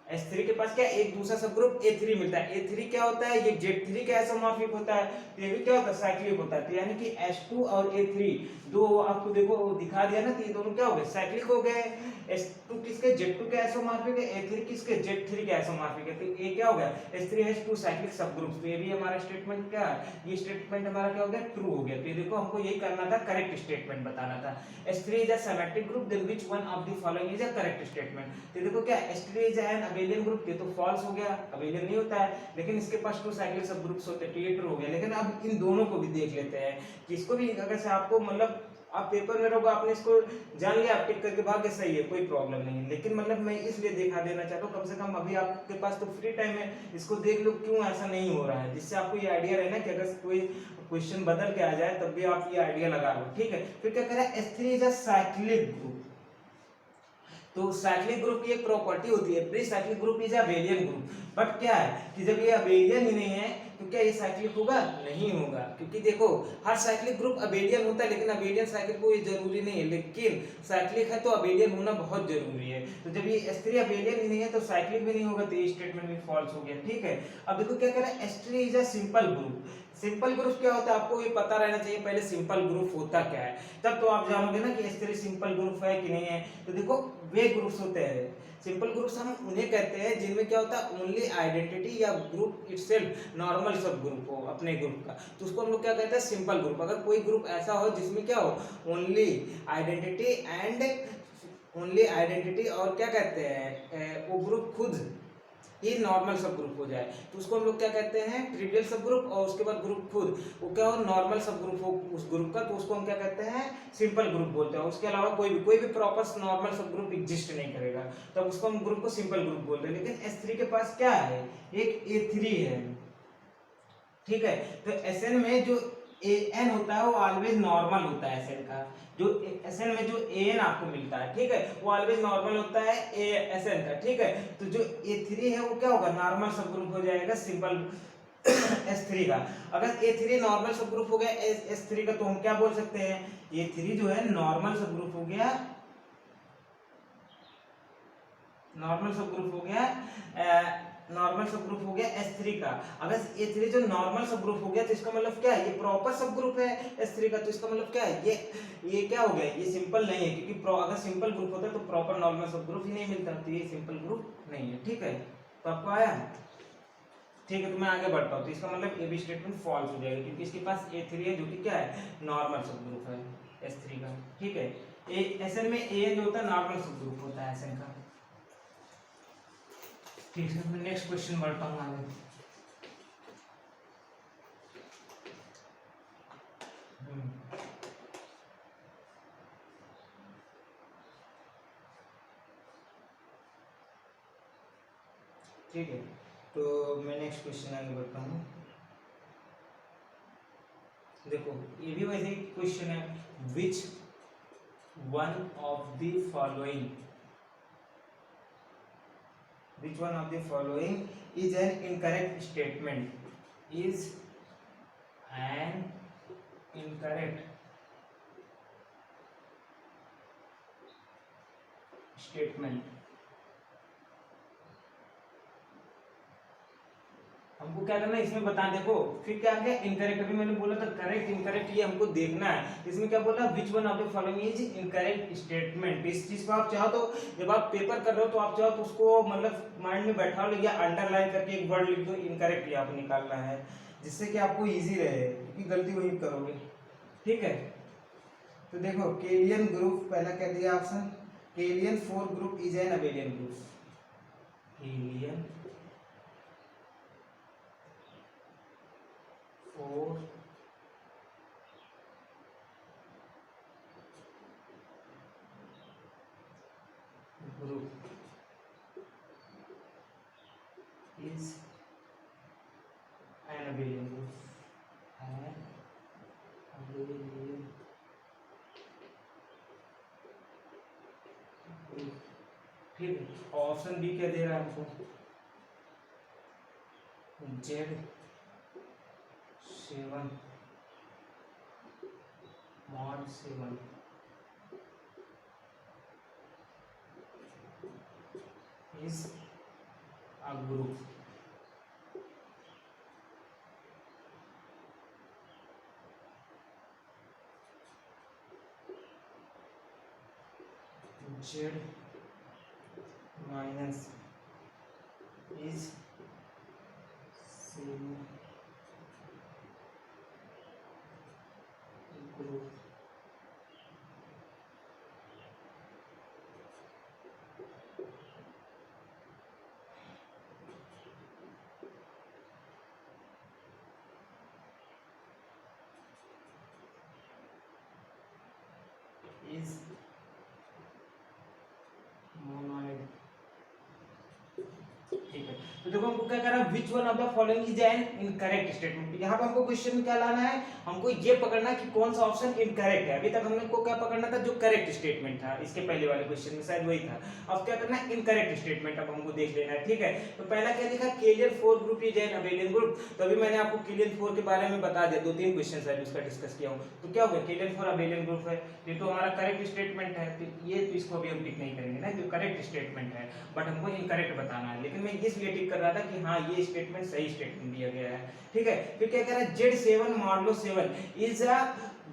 S3 के पास क्या, एक दूसरा सब ग्रुप A3 मिलता है। A3 क्या होता है, ये Z3 का आइसोमॉर्फिक होता है, तो ये भी क्या होता है, साइक्लिक होता है। तो यानी कि H2 और A3 दो आपको देखो दिखा दिया ना, तो ये दोनों क्या हो गए, साइक्लिक हो गए। S2 किसके, Z2 के आइसोमॉर्फिक है, A3 किसके, Z3 के आइसोमॉर्फिक है। तो ये क्या हो गया, S3 has 2 साइक्लिक सब ग्रुप्स। तो ये भी हमारा स्टेटमेंट क्या है, ये स्टेटमेंट हमारा क्या हो गया, ट्रू हो गया। तो ये देखो हमको यही करना था, करेक्ट स्टेटमेंट बताना था। S3 is a symmetric group, then which one of the following is a correct statement। तो देखो क्या, S3 is an abelian group, ये तो फॉल्स हो गया, अबेलियन नहीं होता है, लेकिन इसके पास 2 साइक्लिक सब ग्रुप्स होते हैं, तो ये ट्रू हो गया। लेकिन अब इन दोनों को भी देख लेते हैं कि इसको भी, अगर से आपको मतलब आप पेपर में रहोगे, आपने इसको जान लिया, आप टिक करके भाग गए, सही है, कोई प्रॉब्लम नहीं है। लेकिन मतलब मैं इसलिए दिखा देना चाहता हूँ, कम से कम अभी आपके पास तो फ्री टाइम है, इसको देख लो क्यों ऐसा नहीं हो रहा है, जिससे आपको ये आइडिया रहे ना कि अगर कोई क्वेश्चन बदल के आ जाए तब भी आप ये आइडिया लगा लो, ठीक है। फिर क्या करें, S3 is a cyclic group. तो साइक्लिक ग्रुप की एक प्रॉपर्टी होती है, pre cyclic group is abelian group. But क्या है कि जब ये अबेलियन ही नहीं है तो क्या ये साइक्लिक होगा, नहीं होगा। क्योंकि देखो हर साइक्लिक ग्रुप अबेलियन होता है, लेकिन अबेलियन साइक्लिक को ये जरूरी नहीं है, लेकिन साइक्लिक है तो अबेलियन होना बहुत जरूरी है। तो जब ये S3 अबेलियन ही नहीं है तो साइक्लिक भी नहीं होगा, तो ये स्टेटमेंट भी फॉल्स हो गया, ठीक है। अब देखो क्या करें, S3 is a simple group. Simple group क्या होता है, आपको ये पता रहना चाहिए पहले सिंपल ग्रुप होता क्या है, तब तो आप जानोगे ना कि S3 सिंपल ग्रुप है कि नहीं है। तो देखो वे ग्रुप्स होते हैं, सिंपल ग्रुप्स हम उन्हें कहते हैं जिनमें क्या होता है, ओनली आइडेंटिटी या ग्रुप इटसेल्फ नॉर्मल सब ग्रुप हो अपने ग्रुप का, तो उसको हम लोग क्या कहते हैं, सिंपल ग्रुप। अगर कोई ग्रुप ऐसा हो जिसमें क्या हो, only identity and only identity और क्या कहते हैं, वो ग्रुप खुद ये नॉर्मल सब ग्रुप हो जाए, तो उसको हम लोग क्या कहते हैं, ट्रिवियल सब ग्रुप। और उसके बाद ग्रुप खुद वो क्या हो, नॉर्मल सब ग्रुप हो उस ग्रुप का, तो उसको हम क्या कहते हैं, सिंपल ग्रुप बोलते हैं। उसके अलावा कोई भी प्रॉपर नॉर्मल सब ग्रुप एग्जिस्ट नहीं करेगा, तब उसको हम ग्रुप को सिंपल ग्रुप बोलते हैं। लेकिन S3 के पास क्या है, एक A3 है, ठीक है। तो Sn में जो An होता है वो ऑलवेज नॉर्मल होता है, Sn का जो Sn में जो An आपको मिलता है, ठीक है, वो ऑलवेज नॉर्मल होता है Sn का, ठीक है। तो जो A3 है वो क्या होगा, नॉर्मल सब ग्रुप हो जाएगा, सिंपल S3 का। अगर A3 नॉर्मल सब ग्रुप हो गया S3 का, तो हम क्या बोल सकते हैं, A3 जो है नॉर्मल सब ग्रुप हो गया, नॉर्मल सब ग्रुप हो गया, नॉर्मल सब ग्रुप हो गया S3 का। अगर A3 जो नॉर्मल सब ग्रुप हो गया तो इसका मतलब क्या है, ये प्रॉपर सब ग्रुप है S3 का, तो इसका मतलब क्या है, ये क्या हो गया, ये सिंपल नहीं है, क्योंकि अगर सिंपल ग्रुप होता तो प्रॉपर नॉर्मल सब ग्रुप ही नहीं मिलता, तो ये सिंपल ग्रुप नहीं है, ठीक है। तो आपको आया, ठीक है। तो मैं आगे बढ़ता हूँ, तो इसका मतलब ये भी स्टेटमेंट फॉल्स हो जाएगा, क्योंकि इसके पास A3 है जो कि क्या है, नॉर्मल सब ग्रुप है S3 का, ठीक है। Sn में An जो होता है नॉर्मल सब ग्रुप होता है Sn का, ठीक है। मैं नेक्स्ट क्वेश्चन बढ़ता हूँ आगे। ठीक है, तो मैं नेक्स्ट क्वेश्चन आगे बढ़ता हूँ। देखो ये भी वैसे क्वेश्चन है, which one of the following, which one of the following is an incorrect statement, is an incorrect statement। हमको क्या करना है इसमें बता, देखो फिर क्या क्या इनकरेक्ट, अभी मैंने बोला था करेक्ट इनकरेक्ट ये हमको देखना है। इसमें क्या बोला, which one of the following is incorrect statement. इस चीज को आप चाहो तो जब आप पेपर कर रहे हो तो आप चाहो तो उसको मतलब माइंड में बैठा लो या अंडरलाइन करके एक वर्ड लिख दो इनकरेक्ट, ये आपको निकालना है, जिससे कि आपको इजी रहे, क्योंकि गलती वही करोगे। ठीक है, तो देखो केलियन ग्रुप, पहला क्या दिया option, Kylian 4 group is an abelian group. Kylian 4 group is an abelian group, an abelian group। ठीक है, ऑप्शन बी क्या दे रहा है हमको, Z7 mod 7 is a group Z minus is semi group is monoid। ठीक है, तो देखो हमको क्या करना है, which one of the following is an incorrect statement. यहाँ पे हमको क्वेश्चन में क्या लाना है, हमको ये पकड़ना कि कौन सा ऑप्शन इनकरेक्ट है। अभी तक हमने को क्या पकड़ना था, जो करेक्ट स्टेटमेंट था, इसके पहले वाले क्वेश्चन में शायद वही था। अब क्या करना है, इनकरेक्ट स्टेटमेंट अब हमको देख लेना है। ठीक है, तो पहला क्या लिखा, Kylian 4 group is an abelian group. तो अभी मैंने आपको केलियन 4 के बारे में बता दिया, 2-3 क्वेश्चन शायद उसका डिस्कस किया हूँ। तो क्या हो गया, केलियन 4 अबेलियन ग्रुप है, ये तो हमारा करेक्ट स्टेटमेंट है, तो ये तो इसको अभी हम टिक नहीं करेंगे ना, जो करेक्ट स्टेटमेंट है, बट हमको इनकरेक्ट बताना है। लेकिन मैं इसलिए टिक कर रहा था कि हाँ ये स्टेटमेंट सही स्टेटमेंट दिया गया है। ठीक है, फिर क्या कह रहा है, Z7 modulo 7 is a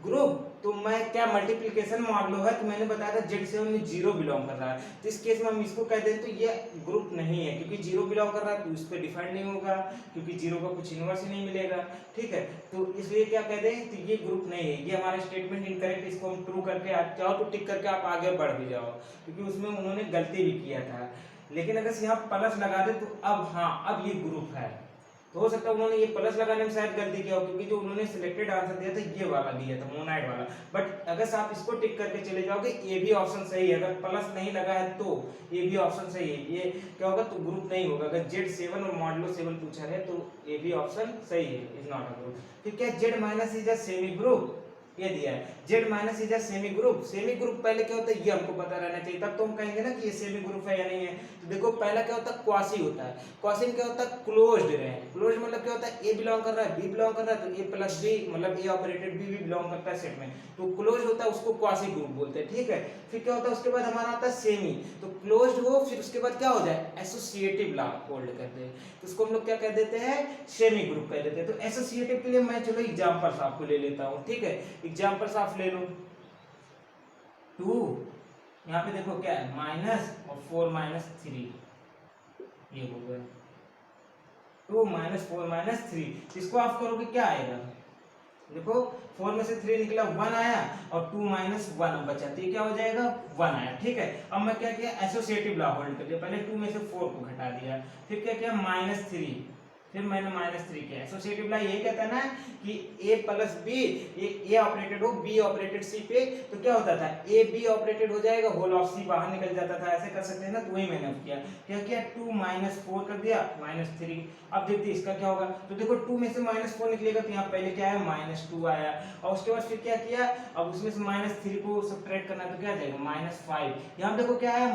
group. तो मैं क्या मल्टीप्लिकेशन मॉडलो है, तो मैंने बताया था Z7 में 0 बिलोंग कर रहा है, तो इस केस में हम इसको कह दें तो ये ग्रुप नहीं है, क्योंकि 0 बिलोंग कर रहा है तो इस पे डिफाइंड नहीं होगा, क्योंकि 0 का कुछ इनवर्स ही नहीं मिलेगा। ठीक है, तो इसलिए क्या कह दें, तो ये ग्रुप नहीं है, ये हमारा स्टेटमेंट इनकरेक्ट। इसको हम ट्रू करके आप चाहो तो टिक करके आप आगे बढ़ भी जाओ, क्योंकि उसमें उन्होंने गलती भी किया था। लेकिन अगर यहाँ प्लस लगा दे तो अब हाँ अब ये ग्रुप है, तो हो सकता है उन्होंने ये प्लस लगाने में शायद गलती किया हो, क्योंकि जो उन्होंने सिलेक्टेड आंसर दिया था ये वाला दिया था, मोनाइड वाला। बट अगर आप इसको टिक करके चले जाओगे, ये भी ऑप्शन सही है, अगर प्लस नहीं लगा है तो ये भी ऑप्शन सही है। ये क्या होगा, तो ग्रुप नहीं होगा। अगर Z7 और मॉडलो 7 पूछा है तो ये भी ऑप्शन सही है, इज नॉट अ ग्रुप। फिर क्या, Z minus is a semi group, ये दिया है Z minus is a semi group. Semi group पहले क्या होता है ये हमको पता रहना चाहिए, तब तो हम कहेंगे ना कि ये सेमी ग्रुप है या नहीं है। तो देखो पहला क्या होता है, क्वासी होता है। क्वासी में क्या होता है, क्लोज्ड है। क्लोज्ड मतलब क्या होता है, ए बिलोंग कर रहा है, बी बिलोंग कर रहा है, तो ए प्लस बी मतलब ए ऑपरेटेड बी भी बिलोंग करता है सेट में, तो क्लोज होता है, उसको क्वासी ग्रुप बोलते हैं। ठीक है, फिर क्या होता है, उसके बाद हमारा आता है सेमी, तो क्लोज्ड हो फिर उसके बाद क्या हो जाए, एसोसिएटिव ला होल्ड करते हैं, तो उसको हम लोग क्या कह देते हैं, सेमी ग्रुप कह देते हैं। तो एसोसिएटिव के लिए मैं चलो एग्जांपल्स आपको ले लेता हूँ। ठीक है, एग्जांपल्स आप ले लो। 2 यहाँ पे देखो क्या है, माइनस और 4 माइनस 3, ये हो गया 2 माइनस 4 माइनस 3। इसको आप करोगे क्या आएगा, देखो 4 में से 3 निकला 1 आया, और 2 माइनस 1 बचा, तो ये क्या हो जाएगा 1 आया। ठीक है, अब मैं क्या किया, एसोसिएटिव ला होल्ड कर दिया, पहले 2 में से 4 को घटा दिया, फिर क्या किया -3, फिर मैंने -3 किया। एसोसिएटिव लॉ ये कहता है ना कि a plus B, A operated हो बी ऑपरेटेड सी पे, तो क्या होता था ए बी ऑपरेटेड हो जाएगा, होल ऑफ सी बाहर निकल जाता था, ऐसे कर सकते हैं ना। तो वही मैंने किया, क्या किया 2 -4 कर दिया -3। अब देखते इसका क्या होगा, तो देखो 2 में से -4 निकलेगा तो यहाँ पहले क्या आया -2 आया, और उसके बाद फिर क्या किया, अब उसमें से -3 को सब्ट्रैक्ट करना तो क्या आ जाएगा -5। यहाँ देखो क्या आया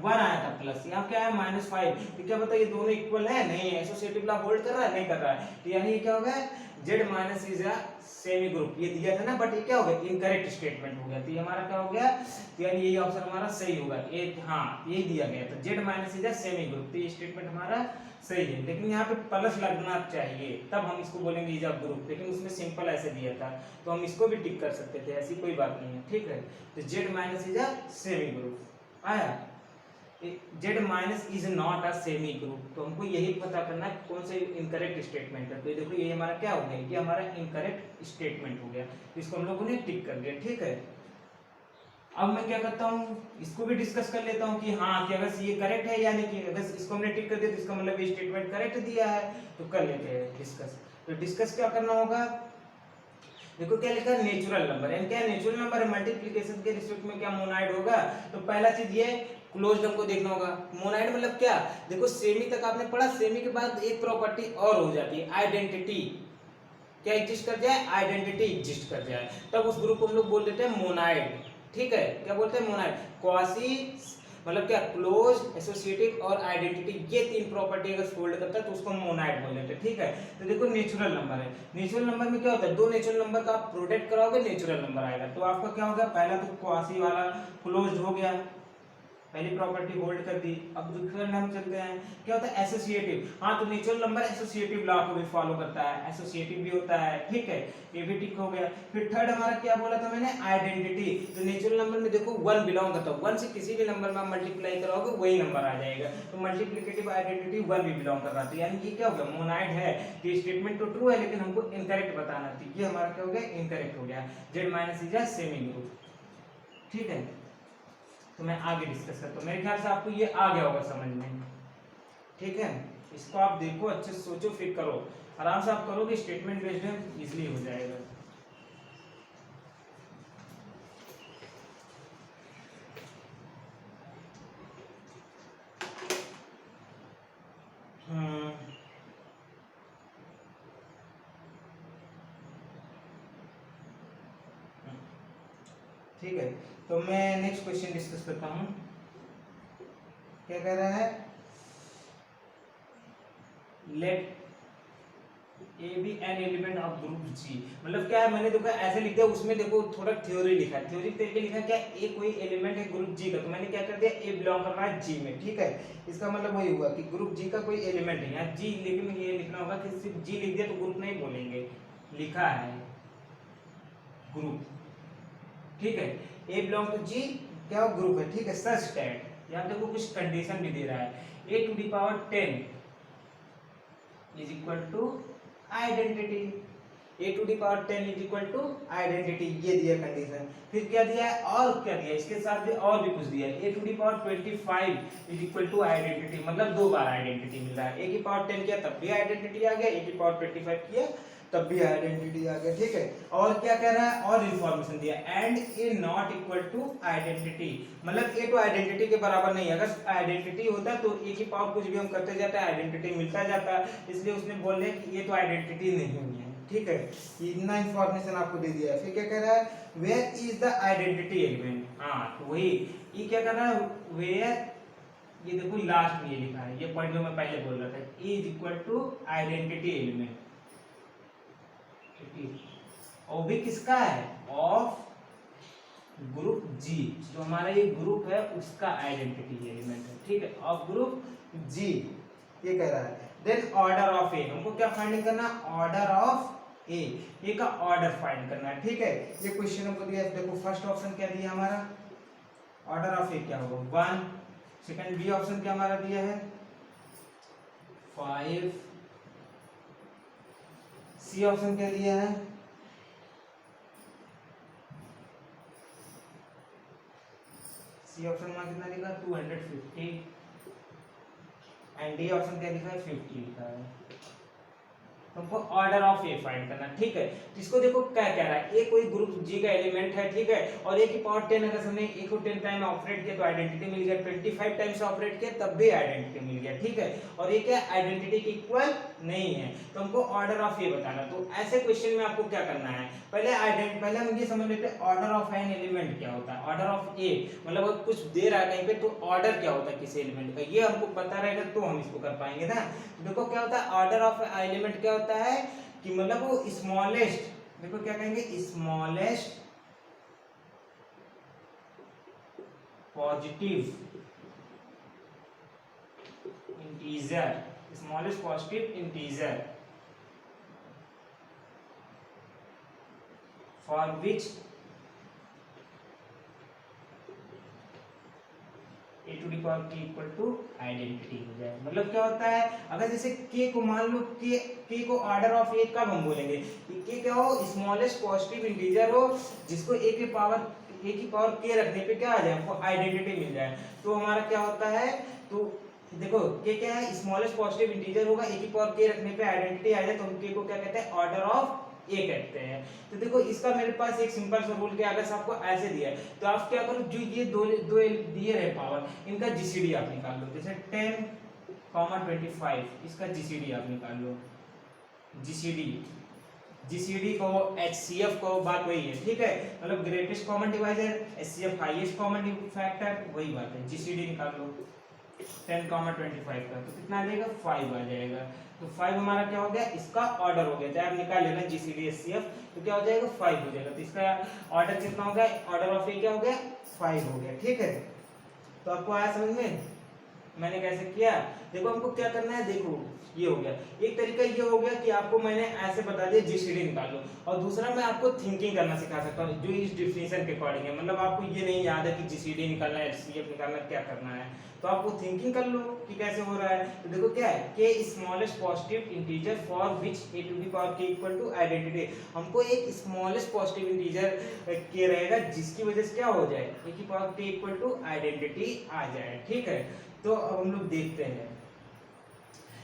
1 आया था प्लस, यहाँ क्या आया -5। तो क्या पता ये दोनों इक्वल है, नहीं है, एसोसिएटिव लॉ होल्ड कर रहा है, नहीं कर रहा है। तो यानी ये क्या होगा Z minus is a semi group, ये दिया था ना, बट ये क्या हो गया इनकरेक्ट स्टेटमेंट हो गया। तो ये हमारा क्या हो गया, तो यानी यही ऑप्शन हमारा सही होगा, ये हाँ यही दिया गया। तो Z minus is a semi group, तो ये स्टेटमेंट हमारा सही है। लेकिन यहाँ पे प्लस लगना चाहिए, तब हम इसको बोलेंगे इज अ ग्रुप, लेकिन उसमें सिंपल ऐसे दिया था, तो हम इसको भी टिक कर सकते थे, ऐसी कोई बात नहीं है, ठीक है। तो Z minus is a semi group आया, Z minus is not a semi group. तो हमको यही पता करना है कौन सा इनकरेक्ट स्टेटमेंट है। तो ये देखो ये हमारा क्या हो गया, ये हमारा इनकरेक्ट स्टेटमेंट हो गया, इसको हम लोगों ने टिक कर दिया, ठीक है। अब मैं क्या करता हूँ, इसको भी डिस्कस कर लेता हूँ कि हाँ कि अगर ये करेक्ट है, यानी कि अगर इसको हमने टिक कर दिया तो इसका मतलब ये स्टेटमेंट करेक्ट दिया है। तो कर लेते हैं डिस्कस। तो डिस्कस क्या करना होगा, देखो क्या लिखा है नेचुरल नंबर, यानी क्या नेचुरल नंबर है, मल्टीप्लिकेशन के रिस्पेक्ट में क्या मोनाइड होगा। तो पहला चीज ये क्लोज्ड हमको देखना होगा। मोनाइड मतलब क्या, देखो सेमी तक आपने पढ़ा, सेमी के बाद एक प्रॉपर्टी और हो जाती है आइडेंटिटी, क्या एग्जिस्ट कर जाए, आइडेंटिटी एग्जिस्ट कर जाए, तब उस ग्रुप को हम लोग बोल देते हैं मोनाइड, ठीक है। क्या बोलते हैं मोनाइड, क्वासी मतलब क्या क्लोज, एसोसिएटिव और आइडेंटिटी, ये तीन प्रॉपर्टी अगर फोल्ड करता है तो उसको मोनाइड बोल देते हैं, ठीक है। तो देखो नेचुरल नंबर है, नेचुरल नंबर में क्या होता है, दो नेचुरल नंबर का आप प्रोडक्ट कराओगे नेचुरल नंबर आएगा। तो आपका क्या होगा, पहला तो क्वासी वाला क्लोज्ड हो गया, पहली प्रॉपर्टी होल्ड कर दी। अब दूसरे हम चलते हैं, क्या होता है एसोसिएटिव, हाँ तो नेचुरल नंबर एसोसिएटिव लॉ को भी फॉलो करता है, एसोसिएटिव भी होता है, ठीक है, ये भी टिक हो गया। फिर थर्ड हमारा क्या बोला था मैंने, आइडेंटिटी। तो नेचुरल नंबर में देखो 1 बिलोंग करता है, 1 से किसी भी नंबर में आप मल्टीप्लाई कराओगे वही नंबर आ जाएगा। तो मल्टीप्लिकेटिव आइडेंटिटी 1 भी बिलोंग कर रहा था, यानी कि क्या हो गया मोनाइड है। ये स्टेटमेंट तो ट्रू है लेकिन हमको इनकरेक्ट बताना थी, ये हमारा क्या हो गया इनकरेक्ट हो गया। Z minus is a semi group, ठीक है। तो मैं आगे डिस्कस करता हूँ, मेरे ख्याल से आपको ये आ गया होगा समझ में, ठीक है। इसको आप देखो, अच्छे से सोचो, फिर करो, आराम से आप करोगे, स्टेटमेंट बेस्ड है, इजीली हो जाएगा। ठीक है, तो मैं नेक्स्ट क्वेश्चन डिस्कस करता हूँ। क्या कह रहा है, let a be an element of group G, मतलब क्या है, मैंने देखो ऐसे लिख दिया, उसमें देखो थोड़ा थ्योरी लिखा है, थ्योरी तरीके लिखा क्या, ए कोई एलिमेंट है ग्रुप जी का, तो मैंने क्या कर दिया, ए बिलोंग कर रहा है जी में, ठीक है। इसका मतलब वही हुआ कि ग्रुप जी का कोई एलिमेंट है यहाँ जी, लेकिन ये लिखना होगा कि सिर्फ जी लिख दिया तो ग्रुप नहीं बोलेंगे, लिखा है ग्रुप, ठीक है। ए बिलोंग टू जी, क्या ग्रुप है, ठीक है। सच दैट, यहाँ देखो कुछ कंडीशन भी दे रहा है, a to the power 10 is equal to identity, a to the power 10 is equal to identity, ये दिया कंडीशन। फिर क्या दिया है, और क्या दिया, इसके साथ भी और भी कुछ दिया है, a to the power 25 is equal to identity, मतलब 2 बार आइडेंटिटी मिल रहा है। a की पावर 10 किया तब भी आइडेंटिटी आ गया, a की पावर 25 किया तब भी आइडेंटिटी आ गया, ठीक है। और क्या कह रहा है, और इंफॉर्मेशन दिया, and a not equal to identity, मतलब ए तो आइडेंटिटी के बराबर नहीं है। अगर आइडेंटिटी होता तो ए की पावर कुछ भी हम करते जाते आइडेंटिटी मिलता जाता, इसलिए उसने बोल दिया कि ये तो आइडेंटिटी नहीं है, ठीक है। इतना इंफॉर्मेशन आपको दे दिया है। फिर क्या कह रहा है, where is the identity element, हाँ तो वही ये क्या कर रहा है, वेयर, ये देखो लास्ट में ये लिखा है, ये पॉइंट जो मैं पहले बोल रहा था, is equal to identity element, और भी किसका है, ऑफ ग्रुप जी, जो हमारा ये ग्रुप है उसका आइडेंटिटी एलिमेंट है, ठीक है, ऑफ ग्रुप जी, ये कह रहा है। देन ऑर्डर ऑफ ए, हमको क्या फाइंड करना, ऑर्डर ऑफ ए का ऑर्डर फाइंड करना है, ठीक है। ये क्वेश्चन हमको दिया है, देखो फर्स्ट ऑप्शन क्या दिया हमारा, ऑर्डर ऑफ ए क्या होगा 1, सेकंड बी ऑप्शन क्या हमारा दिया है 5, सी ऑप्शन क्या दिया है, सी ऑप्शन में कितना लिखा है 250, एंड डी ऑप्शन क्या लिखा है 50 लिखा है। तुमको ऑर्डर ऑफ ए फाइंड करना, ठीक है। तो इसको देखो क्या कह रहा है, ए कोई ग्रुप जी का एलिमेंट है, ठीक है, और ए की पावर 10 अगर हमने ए को 10 टाइम ऑपरेट किया तो आइडेंटिटी मिल गया, 25 टाइम्स ऑपरेट किया तब भी आइडेंटिटी मिल गया, ठीक है। और ये क्या आइडेंटिटी के इक्वल नहीं है, तो हमको ऑर्डर ऑफ ए बताना। तो ऐसे क्वेश्चन में आपको क्या करना है, पहले हम ये समझ लेते हैं ऑर्डर ऑफ एन एलिमेंट क्या होता है। ऑर्डर ऑफ ए मतलब अगर कुछ दे रहा है कहीं पे तो ऑर्डर क्या होता है किसी एलिमेंट का, ये हमको पता रहेगा तो हम इसको कर पाएंगे ना। तो देखो क्या होता है ऑर्डर ऑफ एलिमेंट क्या होता है कि मतलब वो स्मॉलेस्ट, देखो क्या कहेंगे, smallest positive integer, smallest positive integer for which a to the power k equal to identity हो जाए। मतलब क्या होता है, अगर जैसे k को मान लो k को ऑर्डर ऑफ ए कब हम बोलेंगे कि k क्या हो, स्मॉलेस्ट पॉजिटिव इंटीजर हो जिसको a की पावर k रखने पे क्या आ जाए, हमको आइडेंटिटी मिल जाए। तो हमारा क्या होता है, तो देखो k क्या है, स्मॉलेस्ट पॉजिटिव इंटीजर होगा, a की पावर k रखने पे आइडेंटिटी आ जाए तो हम k को क्या कहते हैं, ऑर्डर ऑफ ए कहते हैं। तो देखो इसका मेरे पास एक सिंपल सा रूल क्या, अगर आपको ऐसे दिया है तो आप क्या करो, जो ये दो दिए रहे पावर, इनका जीसीडी आप निकाल लो। जैसे 10, 25 इसका जीसीडी आप निकाल लो। जीसीडी को एचसीएफ को बात वही है, ठीक है, मतलब greatest common divisor, HCF highest common factor, वही बात है। जीसीडी निकाल लो 10, 25 का, तो कितना आ जाएगा, 5 आ जाएगा। तो 5 हमारा क्या हो गया, इसका ऑर्डर हो गया। चाहे आप निकाल लेना जीसीडी एचसीएफ, तो क्या हो जाएगा, 5 हो जाएगा। तो इसका ऑर्डर कितना हो गया, ऑर्डर ऑफ ए क्या हो गया, 5 हो गया, ठीक है। तो आपको आया समझ में मैंने कैसे किया। देखो हमको क्या करना है, देखो ये हो गया, एक तरीका ये हो गया कि आपको मैंने ऐसे बता दिया जीसीडी निकाल लो, और दूसरा मैं आपको थिंकिंग करना सिखा सकता हूँ जो इस डिफिनेशन के अकॉर्डिंग है। मतलब आपको ये नहीं याद है कि जीसीडी निकालना है, एचसीएफ निकालना क्या करना है, तो आपको थिंकिंग कर लो कि कैसे हो रहा है। तो देखो क्या है, k smallest positive integer for which a to the power k equal to identity, हमको एक स्मॉलेस्ट पॉजिटिव इंटीजर के रहेगा जिसकी वजह से क्या हो जाए, ए की power k equal to identity आ जाए, ठीक है। तो अब हम लोग देखते हैं,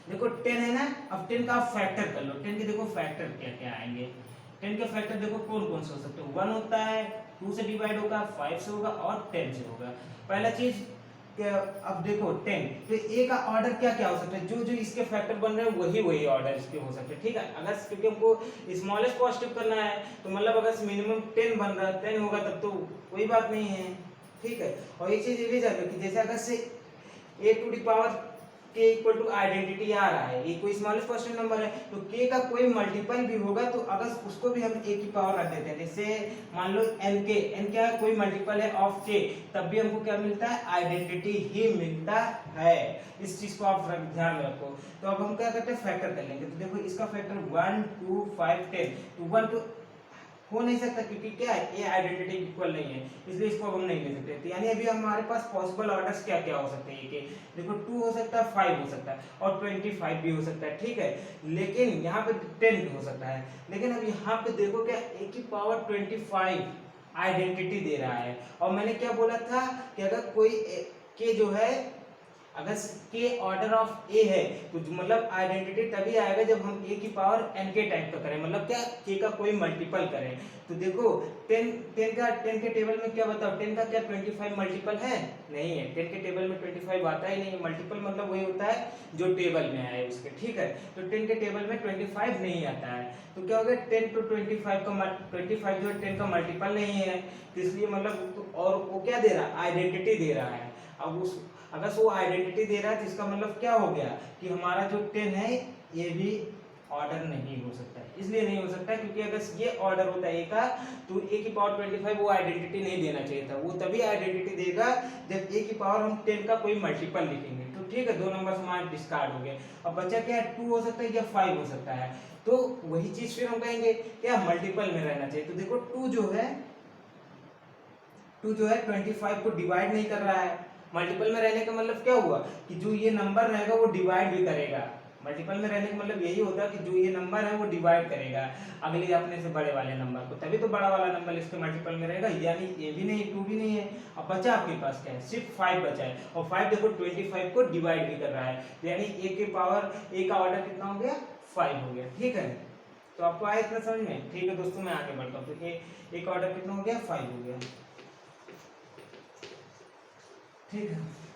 देखो 10 है ना, अब 10 का फैक्टर कर लो। 10 के देखो फैक्टर क्या क्या आएंगे, 10 के फैक्टर देखो कौन कौन से हो सकते हैं, 1 होता है, 2 से डिवाइड होगा, 5 से होगा और 10 से होगा। पहला चीज अब देखो 10, तो ए का ऑर्डर क्या क्या हो सकता है, जो जो इसके फैक्टर बन रहे हैं वही ऑर्डर इसके हो सकते हैं, ठीक है। अगर क्योंकि हमको स्मॉलेस्ट पॉजिटिव करना है तो मतलब अगर मिनिमम 10 बन रहा है, 10 होगा तब तो कोई बात नहीं है, ठीक है। और एक चीज ये भी जानो कि जैसे अगर से ए to the power k equal to identity आ रहा है, ये कोई स्मॉलेस्ट पॉजिटिव नंबर है, तो के का कोई मल्टीपल भी होगा तो अगर उसको भी हम ए की पावर रख देते हैं, जैसे मान लो एन क्या है, कोई मल्टीपल है ऑफ के, तब भी हमको क्या मिलता है, आइडेंटिटी ही मिलता है। इस चीज को आप ध्यान में रखो। तो अब हम क्या करते हैं, फैक्टर कर लेंगे। तो देखो इसका फैक्टर 1, 2, 5, 10, तो 1 तो हो नहीं सकता क्योंकि क्या है, ये आइडेंटिटी इक्वल नहीं है, इसलिए इसको अब हम नहीं ले सकते। तो यानी अभी हमारे पास पॉसिबल ऑर्डर्स क्या क्या हो सकते हैं, ये देखो 2 हो सकता है, 5 हो सकता है और 25 भी हो सकता है, ठीक है। लेकिन यहाँ पे 10 भी हो सकता है। लेकिन अब यहाँ पे देखो क्या, ए की पावर 25 आइडेंटिटी दे रहा है, और मैंने क्या बोला था कि अगर कोई के जो है, अगर के ऑर्डर ऑफ ए है तो मतलब आइडेंटिटी तभी आएगा जब हम ए की पावर एन के टाइप का करें, मतलब क्या, के का कोई मल्टीपल करें। तो देखो 10 के टेबल में क्या बताओ, 10 का क्या 25 मल्टीपल है, नहीं है। 10 के टेबल में 25 आता ही नहीं है, मल्टीपल मतलब वही होता है जो टेबल में आए उसके, ठीक है। तो 10 के टेबल में 25 नहीं आता है, तो क्या हो गया, 10 to 25 का 25 जो है 10 का मल्टीपल नहीं है, तो इसलिए मतलब और वो क्या दे रहा है, आइडेंटिटी दे रहा है। अब उस अगर वो आइडेंटिटी दे रहा है तो इसका मतलब क्या हो गया कि हमारा जो 10 है ये भी ऑर्डर नहीं हो सकता है। इसलिए नहीं हो सकता क्योंकि अगर ये ऑर्डर होता है ए का तो ए की पावर 25 वो आइडेंटिटी नहीं देना चाहिए था, वो तभी आइडेंटिटी देगा जब ए की पावर हम 10 का कोई मल्टीपल लिखेंगे। तो ठीक है, 2 नंबर हमारे डिस्कार्ड हो गए। अब बचा क्या है, 2 हो सकता है या 5 हो सकता है। तो वही चीज फिर हम कहेंगे क्या, मल्टीपल में रहना चाहिए। तो देखो 2 जो है 25 को डिवाइड नहीं कर रहा है। मल्टीपल में रहने का मतलब क्या हुआ कि जो ये नंबर रहेगा वो डिवाइड भी करेगा। मल्टीपल में रहने का मतलब यही होता है कि जो ये नंबर है वो डिवाइड करेगा अगले अपने से बड़े वाले नंबर को, तभी तो बड़ा वाला नंबर इसके मल्टीपल में रहेगा। यानी ए भी नहीं, 2 भी नहीं है। अब बचा आपके पास क्या है, सिर्फ 5 बचा है, और 5 देखो 25 को डिवाइड भी कर रहा है, यानी ए के पावर ए का ऑर्डर कितना हो गया, 5 हो गया। ठीक है, तो आपको आया इतना समझ में? ठीक है दोस्तों, मैं आगे बढ़ता हूँ। तो एक ऑर्डर कितना हो गया? 5 हो गया। ठीक है।